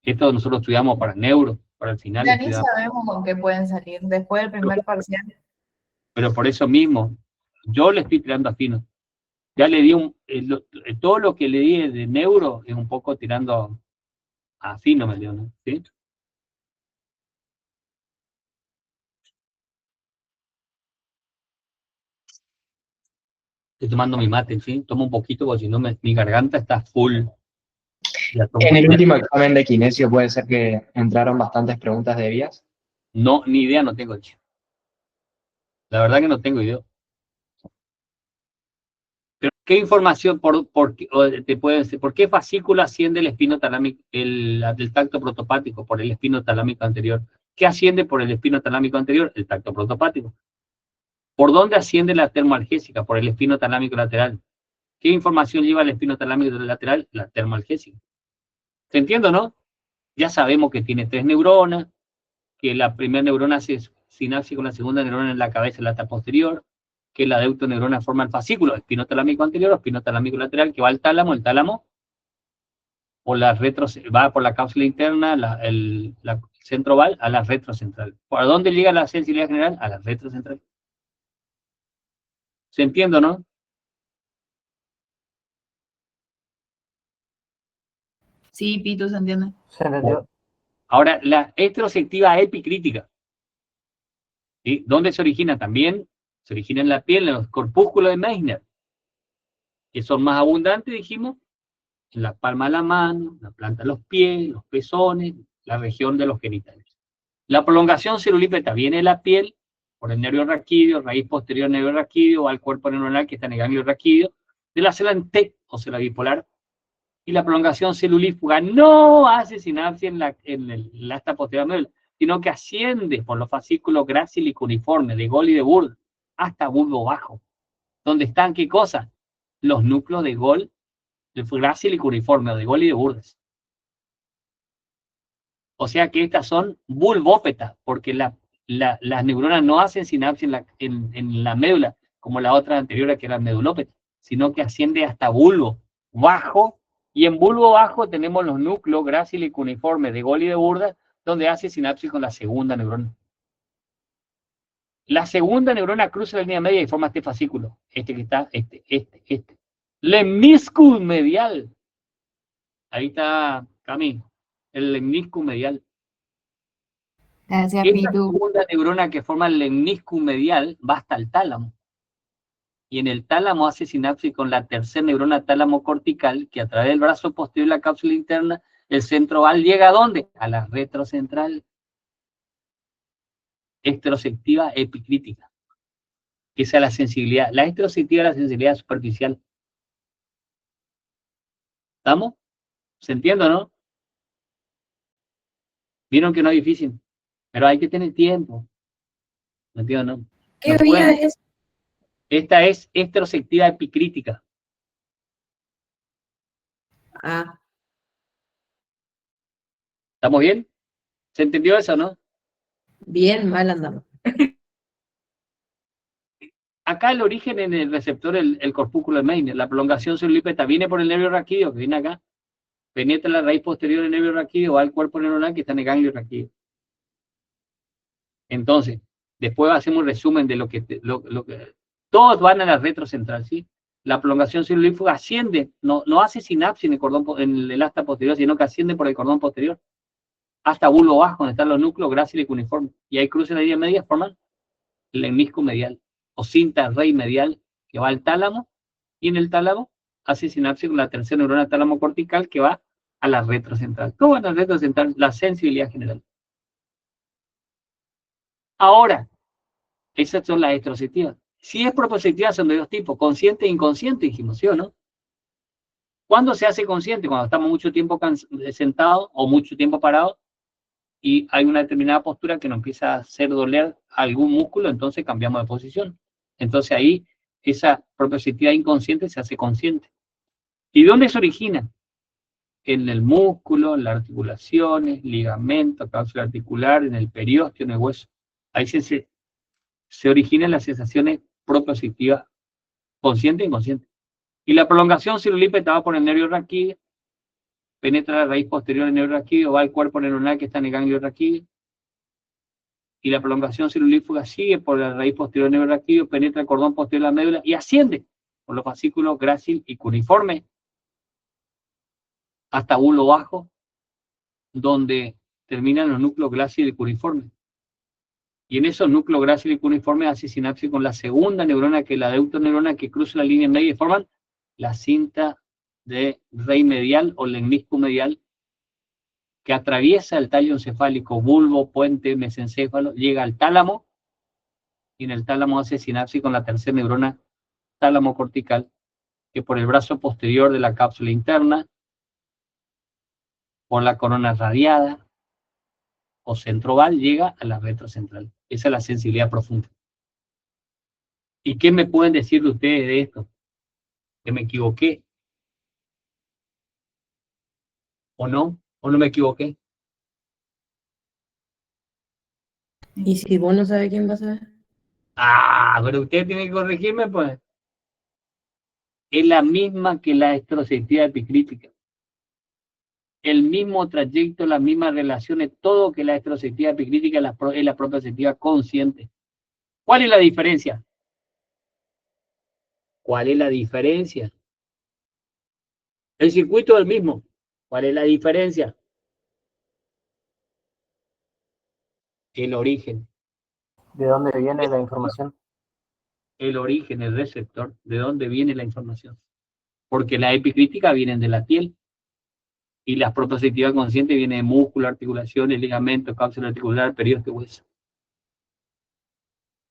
Esto nosotros estudiamos para neuro, para el final. Ya ni sabemos con qué pueden salir después del primer parcial. Pero por eso mismo, yo le estoy tirando a fino. Ya le di todo lo que le di de neuro es un poco tirando a fino, me dio, ¿no? ¿Sí? Estoy tomando mi mate, ¿sí? Tomo un poquito porque si no mi garganta está full. En el último examen de kinesio puede ser que entraron bastantes preguntas de vías. No, ni idea no tengo, chico. La verdad que no tengo idea. Pero ¿qué información te puede decir? ¿Por qué fascículo asciende el espino talámico, del tacto protopático por el espino talámico anterior? ¿Qué asciende por el espino talámico anterior? El tacto protopático. ¿Por dónde asciende la termoalgésica? Por el espino talámico lateral. ¿Qué información lleva el espino talámico lateral? La termoalgésica. ¿Se entiende, no? Ya sabemos que tiene 3 neuronas, que la primera neurona hace sinapsis con la segunda neurona en la cabeza y la asta posterior, que la deutoneurona forma el fascículo, espino talámico anterior, espino talámico lateral, que va al tálamo, el tálamo va por la cápsula interna, el centro val a la retrocentral. ¿Por dónde llega la sensibilidad general? A la retrocentral. ¿Se entiende, no? Sí, Pitu, ¿se entiende? ¿Se entendió? Ahora, la heterosectiva epicrítica, ¿sí? ¿Dónde se origina? También se origina en la piel, en los corpúsculos de Meissner, que son más abundantes, dijimos, en la palma de la mano, la planta de los pies, los pezones, la región de los genitales. La prolongación celulípeta viene de la piel, por el nervio raquídeo, raíz posterior del nervio raquídeo, al cuerpo neuronal que está en el ganglio raquídeo, de la célula en T, o célula bipolar, y la prolongación celulífuga no hace sinapsis en la asta posterior médula, sino que asciende por los fascículos grácil y cuneiforme de Gol y de Burd hasta bulbo bajo, donde están, ¿qué cosa? Los núcleos de Gol, de grácil y cuneiforme, de Gol y de Burd. O sea que estas son bulbópetas, porque las neuronas no hacen sinapsis en la médula, como la otra anterior que era medulópeta, sino que asciende hasta bulbo bajo, y en bulbo bajo tenemos los núcleos grácil y cuneiforme de Gol y de Burda, donde hace sinapsis con la segunda neurona. La segunda neurona cruza la línea media y forma este fascículo, este que está, este. Lemniscus medial. Ahí está, Cami, el lemniscus medial. Gracias, Esta Pitu. segunda neurona que forma el lemniscus medial va hasta el tálamo. Y en el tálamo hace sinapsis con la tercera neurona tálamo cortical, que a través del brazo posterior de la cápsula interna, el centro val llega ¿a dónde? A la retrocentral. Heterosectiva epicrítica. Esa es la sensibilidad. La extrosensibilidad es la sensibilidad superficial. ¿Estamos? ¿Se entiende, no? Vieron que no es difícil, pero hay que tener tiempo. ¿Me entiendo, no? ¿Qué No vía pueden. es? Esta es extrosensibilidad epicrítica. Ah, ¿Estamos bien? ¿Se entendió eso, no? bien, mal andamos. Acá el origen en el receptor, el corpúsculo de Meissner, la prolongación celulípeta viene por el nervio raquídeo, que viene acá, penetra la raíz posterior del nervio raquídeo, va al cuerpo neuronal que está en el ganglio raquídeo. Entonces, después hacemos un resumen de lo que todos van a la retrocentral, ¿sí? La prolongación celulífuga asciende, no hace sinapsis en el cordón, en el asta posterior, sino que asciende por el cordón posterior, hasta bulbo bajo, donde están los núcleos gráciles y cuneiformes. Y ahí cruza la línea media, forman el lemnisco medial, o cinta rey medial, que va al tálamo, y en el tálamo hace sinapsis con la tercera neurona tálamo cortical, que va a la retrocentral. ¿Cómo va a la retrocentral? La sensibilidad general. Ahora, esas son las extrosensitivas. Si es propositiva, son de dos tipos, consciente e inconsciente, dijimos, ¿sí o no? ¿Cuándo se hace consciente? Cuando estamos mucho tiempo sentados o mucho tiempo parados y hay una determinada postura que nos empieza a hacer doler algún músculo, entonces cambiamos de posición. Entonces ahí esa propositiva inconsciente se hace consciente. ¿Y dónde se origina? En el músculo, en las articulaciones, ligamentos, cápsula articular, en el periósteo, en el hueso. Ahí se originan las sensaciones propositivas, consciente e inconsciente. Y la prolongación celulípeta va por el nervio raquídeo, penetra la raíz posterior del nervio raquídeo, va al cuerpo neuronal que está en el ganglio raquídeo, y la prolongación celulífuga sigue por la raíz posterior del nervio raquídeo, penetra el cordón posterior de la médula y asciende por los fascículos grácil y cuneiforme hasta bulbo bajo, donde terminan los núcleos grácil y cuneiforme. Y en esos núcleos grácil y cuneiforme hace sinapsis con la segunda neurona, que es la deutoneurona, que cruza la línea media y forman la cinta de rey medial o lemnisco medial, que atraviesa el tallo encefálico, bulbo, puente, mesencéfalo, llega al tálamo, y en el tálamo hace sinapsis con la tercera neurona tálamo cortical, que por el brazo posterior de la cápsula interna, por la corona radiada o centroval, llega a la retrocentral. Esa es la sensibilidad profunda. ¿Y qué me pueden decir de ustedes de esto? ¿Que me equivoqué? ¿O no? ¿O no me equivoqué? ¿Y si vos no sabes quién va a saber? Ah, pero usted tiene que corregirme, pues. Es la misma que la extrosensibilidad epicrítica. El mismo trayecto, las mismas relaciones, todo que la extrosensibilidad epicrítica es la propia sensibilidad consciente. ¿Cuál es la diferencia? ¿Cuál es la diferencia? El circuito es el mismo. ¿Cuál es la diferencia? El origen. ¿De dónde viene la información? El origen, el receptor. ¿De dónde viene la información? Porque las epicríticas vienen de la piel. Y las propositivas conscientes vienen de músculo, articulaciones, ligamentos, cápsula articular, periósteo, hueso.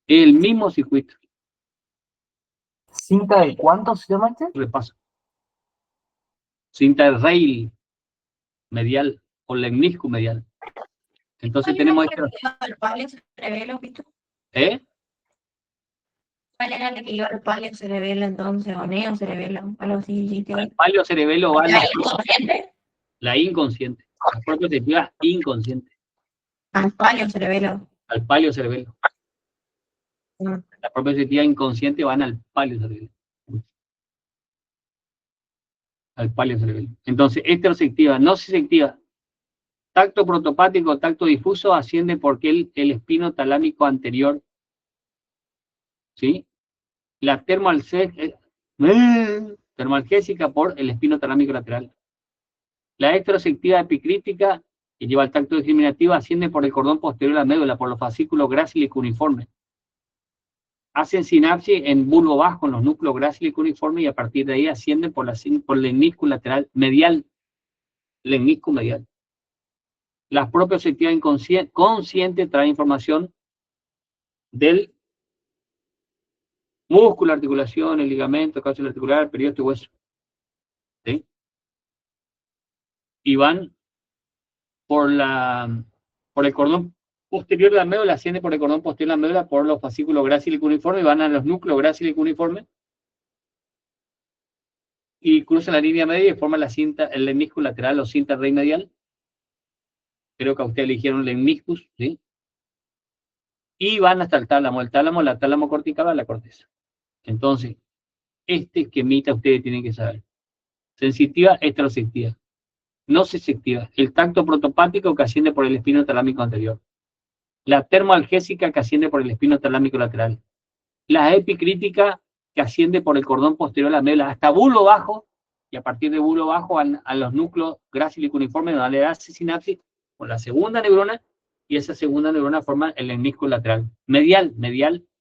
El mismo circuito. ¿Cinta de cuánto se llama este? Repaso. Cinta de Rayleigh medial o lemnisco medial. Entonces tenemos esto. ¿El palio cerebelo, Pito? ¿Eh? ¿Cuál era el que iba al palio cerebelo entonces? ¿O neo cerebelo? Algo así. Al palio cerebelo va la inconsciente. La propositiva inconsciente. Al palio cerebelo. Al palio cerebelo. La propositiva inconsciente van al palio cerebelo. Al palio cerebelo. Entonces, extrosensitiva, no sensitiva. Tacto protopático, tacto difuso, asciende porque el espino talámico anterior, ¿sí? La termalgésica por el espino talámico lateral. La extrosensitiva epicrítica, que lleva el tacto discriminativo, asciende por el cordón posterior de la médula, por los fascículos gráciles y cuneiformes. Hacen sinapsis en bulbo bajo, en los núcleos gráciles y cuneiformes, y a partir de ahí ascienden por el lemnisco lateral medial. Lemnisco medial. La proprioceptiva consciente trae información del músculo, articulación, el ligamento, cápsula articular, periósteo y hueso. ¿Sí? Y van por el cordón posterior de la médula, asciende por el cordón posterior de la médula por los fascículos gráciles cuneiformes y van a los núcleos gráciles cuneiformes y cruzan la línea media y forman la cinta, el lemniscus lateral o cinta rey medial. Creo que a ustedes eligieron lemniscus, ¿sí? Y van hasta el tálamo, la tálamo cortical, la corteza. Entonces, este esquemita ustedes tienen que saber. Sensitiva, heterosensitiva. No sensitiva. El tacto protopático que asciende por el espino talámico anterior. La termoalgésica que asciende por el espino talámico lateral. La epicrítica que asciende por el cordón posterior de la médula hasta bulo bajo, y a partir de bulo bajo a los núcleos gráciles cuneiformes donde le hace sinapsis con la segunda neurona, y esa segunda neurona forma el lemniscus lateral. Medial,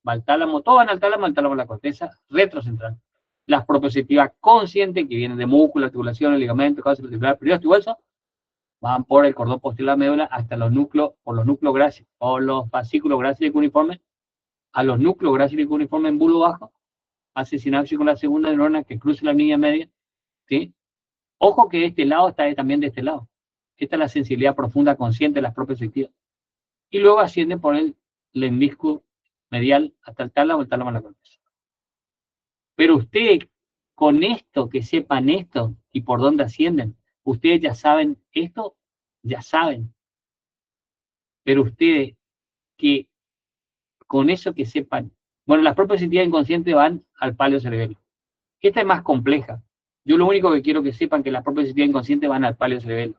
va al tálamo, todo van al tálamo a la corteza retrocentral. Las propioceptivas conscientes, que vienen de músculo, articulación, ligamento, cápsula articular, periósteo y hueso, van por el cordón posterior de la médula hasta los núcleos, por los núcleos gráciles, o los fascículos gráciles cuneiformes, a los núcleos gráciles cuneiformes en bulo bajo, hace sinapsis con la segunda neurona que cruza la línea media, ¿sí? Ojo que este lado está también de este lado. Esta es la sensibilidad profunda consciente de las propioceptivas. Y luego asciende por el lemniscus medial hasta el tálamo a la corteza. Pero ustedes, con esto, que sepan esto y por dónde ascienden, ustedes ya saben esto, ya saben. Pero ustedes, que con eso que sepan, bueno, las propioceptivas inconscientes van al palio cerebelo. Esta es más compleja. Yo lo único que quiero que sepan que las propioceptivas inconscientes van al palio cerebelo.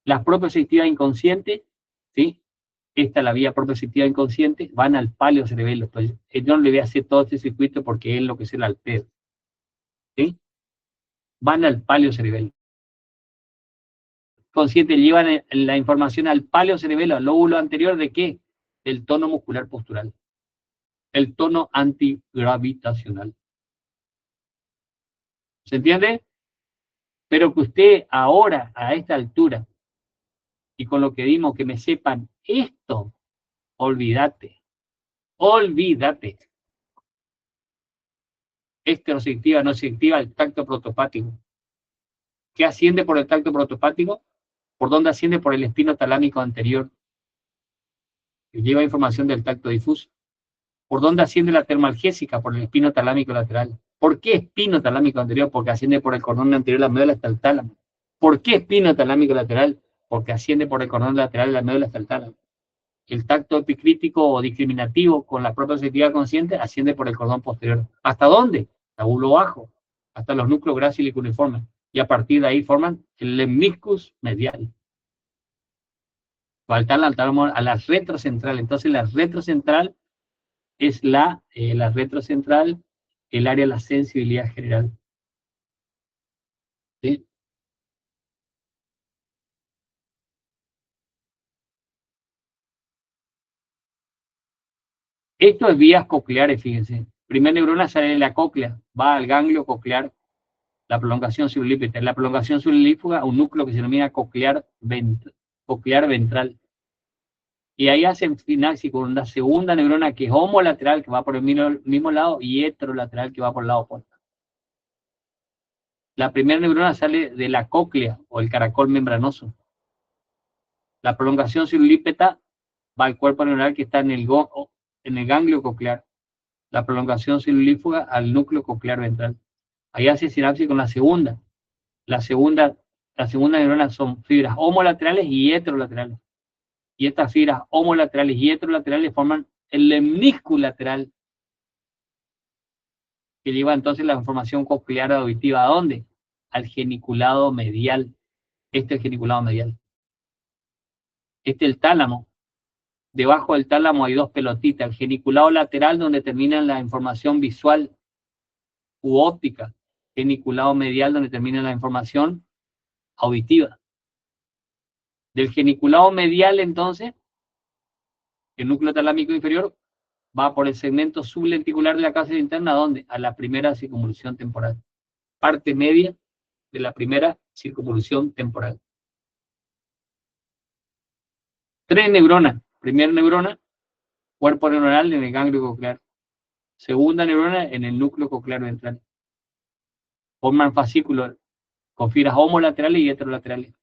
Las propioceptivas inconscientes, ¿sí? Esta es la vía propioceptiva inconsciente, van al palio cerebelo. Pues yo no le voy a hacer todo este circuito porque es lo que es el alpeo. ¿Sí? Van al palio cerebelo. Consciente llevan la información al palio cerebelo, al lóbulo anterior de qué? Del tono muscular postural. El tono antigravitacional. ¿Se entiende? Pero que usted ahora, a esta altura, y con lo que dimos, que me sepan esto, olvídate. Olvídate. Heterosensitiva, no sensitiva, el tacto protopático. ¿Qué asciende por el tacto protopático? ¿Por dónde asciende? Por el espino talámico anterior, que lleva información del tacto difuso. ¿Por dónde asciende la termalgésica? Por el espino talámico lateral. ¿Por qué espino talámico anterior? Porque asciende por el cordón anterior de la médula hasta el tálamo. ¿Por qué espino talámico lateral? Porque asciende por el cordón lateral de la médula hasta el tálamo. El tacto epicrítico o discriminativo con la propioceptiva consciente asciende por el cordón posterior. ¿Hasta dónde? Hasta bulo bajo, hasta los núcleos gráciles cuneiformes. Y a partir de ahí forman el lemniscus medial. Faltan a la retrocentral. Entonces la retrocentral es la retrocentral, el área de la sensibilidad general. ¿Sí? Esto es vías cocleares, fíjense. Primera neurona sale de la cóclea, va al ganglio coclear, la prolongación subulípita. La prolongación subulífica, un núcleo que se denomina coclear ventral. Y ahí hacen sinapsis con una segunda neurona que es homolateral, que va por el mismo lado, y heterolateral, que va por el lado opuesto. La primera neurona sale de la cóclea, o el caracol membranoso. La prolongación subulípita va al cuerpo neuronal que está en el ganglio coclear. La prolongación subulífica al núcleo coclear ventral. Ahí hace sinapsis con la segunda. La segunda neurona son fibras homolaterales y heterolaterales. Y estas fibras homolaterales y heterolaterales forman el lemniscus lateral, que lleva entonces la información coclear auditiva. ¿A dónde? Al geniculado medial. Este es el geniculado medial. Este es el tálamo. Debajo del tálamo hay dos pelotitas. El geniculado lateral, donde termina la información visual u óptica. Geniculado medial, donde termina la información auditiva. Del geniculado medial, entonces, el núcleo talámico inferior va por el segmento sublenticular de la cápsula interna, ¿a dónde? A la primera circunvolución temporal. Parte media de la primera circunvolución temporal. 3 neuronas. Primera neurona, cuerpo neuronal en el ganglio coclear. segunda neurona en el núcleo coclear ventral. Forman fascículos con fibras homolaterales y heterolaterales.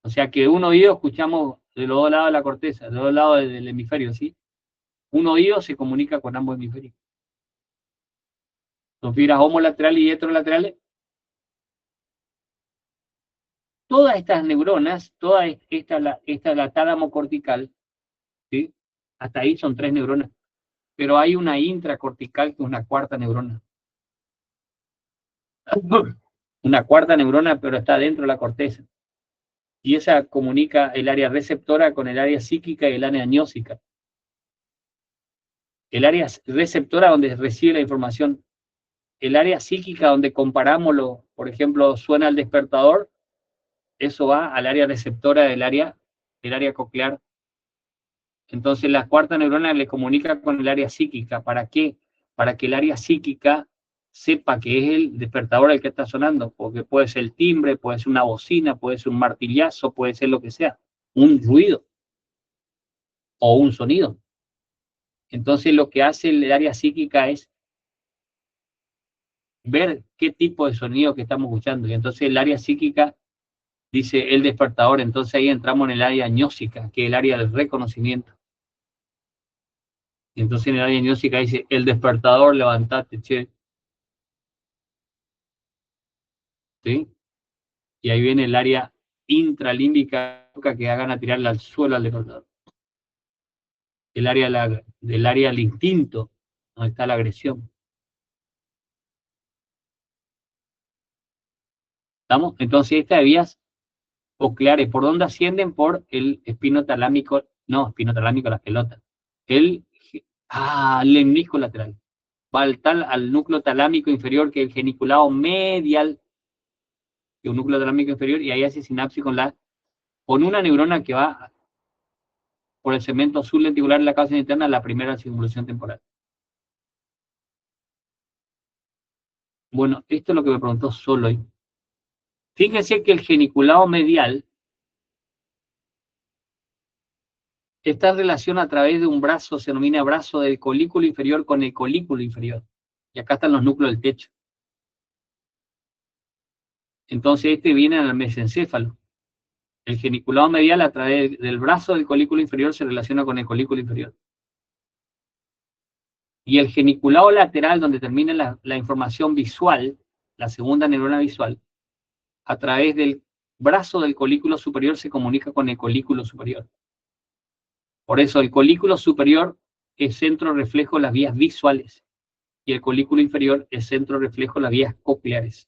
O sea que un oído escuchamos de los dos lados de la corteza, de los dos lados del hemisferio, ¿sí? Un oído se comunica con ambos hemisferios. Son fibras homolaterales y heterolaterales. Todas estas neuronas, esta es la tálamo cortical, ¿sí? Hasta ahí son 3 neuronas. Pero hay una intracortical que es una cuarta neurona. Una cuarta neurona, pero está dentro de la corteza. Y esa comunica el área receptora con el área psíquica y el área gnósica. El área receptora donde recibe la información. El área psíquica donde comparamos, por ejemplo, suena el despertador, eso va al área receptora del área coclear. Entonces la cuarta neurona le comunica con el área psíquica. ¿Para qué? Para que el área psíquica sepa que es el despertador el que está sonando, porque puede ser el timbre, puede ser una bocina, puede ser un martillazo, puede ser lo que sea, un ruido o un sonido. Entonces lo que hace el área psíquica es ver qué tipo de sonido que estamos escuchando. Y entonces el área psíquica dice el despertador, entonces ahí entramos en el área gnósica, que es el área del reconocimiento. Y entonces en el área gnósica dice el despertador, levantate, che. ¿Sí? Y ahí viene el área intralímbica que hagan a tirarle al suelo al despertador. El área del área del instinto, donde está la agresión. ¿Estamos? Entonces estas vías cocleares, ¿por dónde ascienden? Por el espinotalámico, no, espinotalámico, la pelota. El lemnisco lateral. Va al núcleo talámico inferior, que es el geniculado medial, que es un núcleo talámico inferior, y ahí hace sinapsis con una neurona que va por el segmento sublenticular de la causa interna, la primera circunvolución temporal. Bueno, esto es lo que me preguntó Soloy. Fíjense que el geniculado medial está en relación a través de un brazo, se denomina brazo del colículo inferior con el colículo inferior. Y acá están los núcleos del techo. Entonces este viene al mesencéfalo. El geniculado medial a través del brazo del colículo inferior se relaciona con el colículo inferior. Y el geniculado lateral, donde termina la información visual, la segunda neurona visual, a través del brazo del colículo superior se comunica con el colículo superior. Por eso el colículo superior es centro reflejo de las vías visuales y el colículo inferior es centro reflejo de las vías cocleares.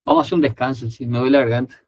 Vamos a hacer un descanso, si me duele la garganta.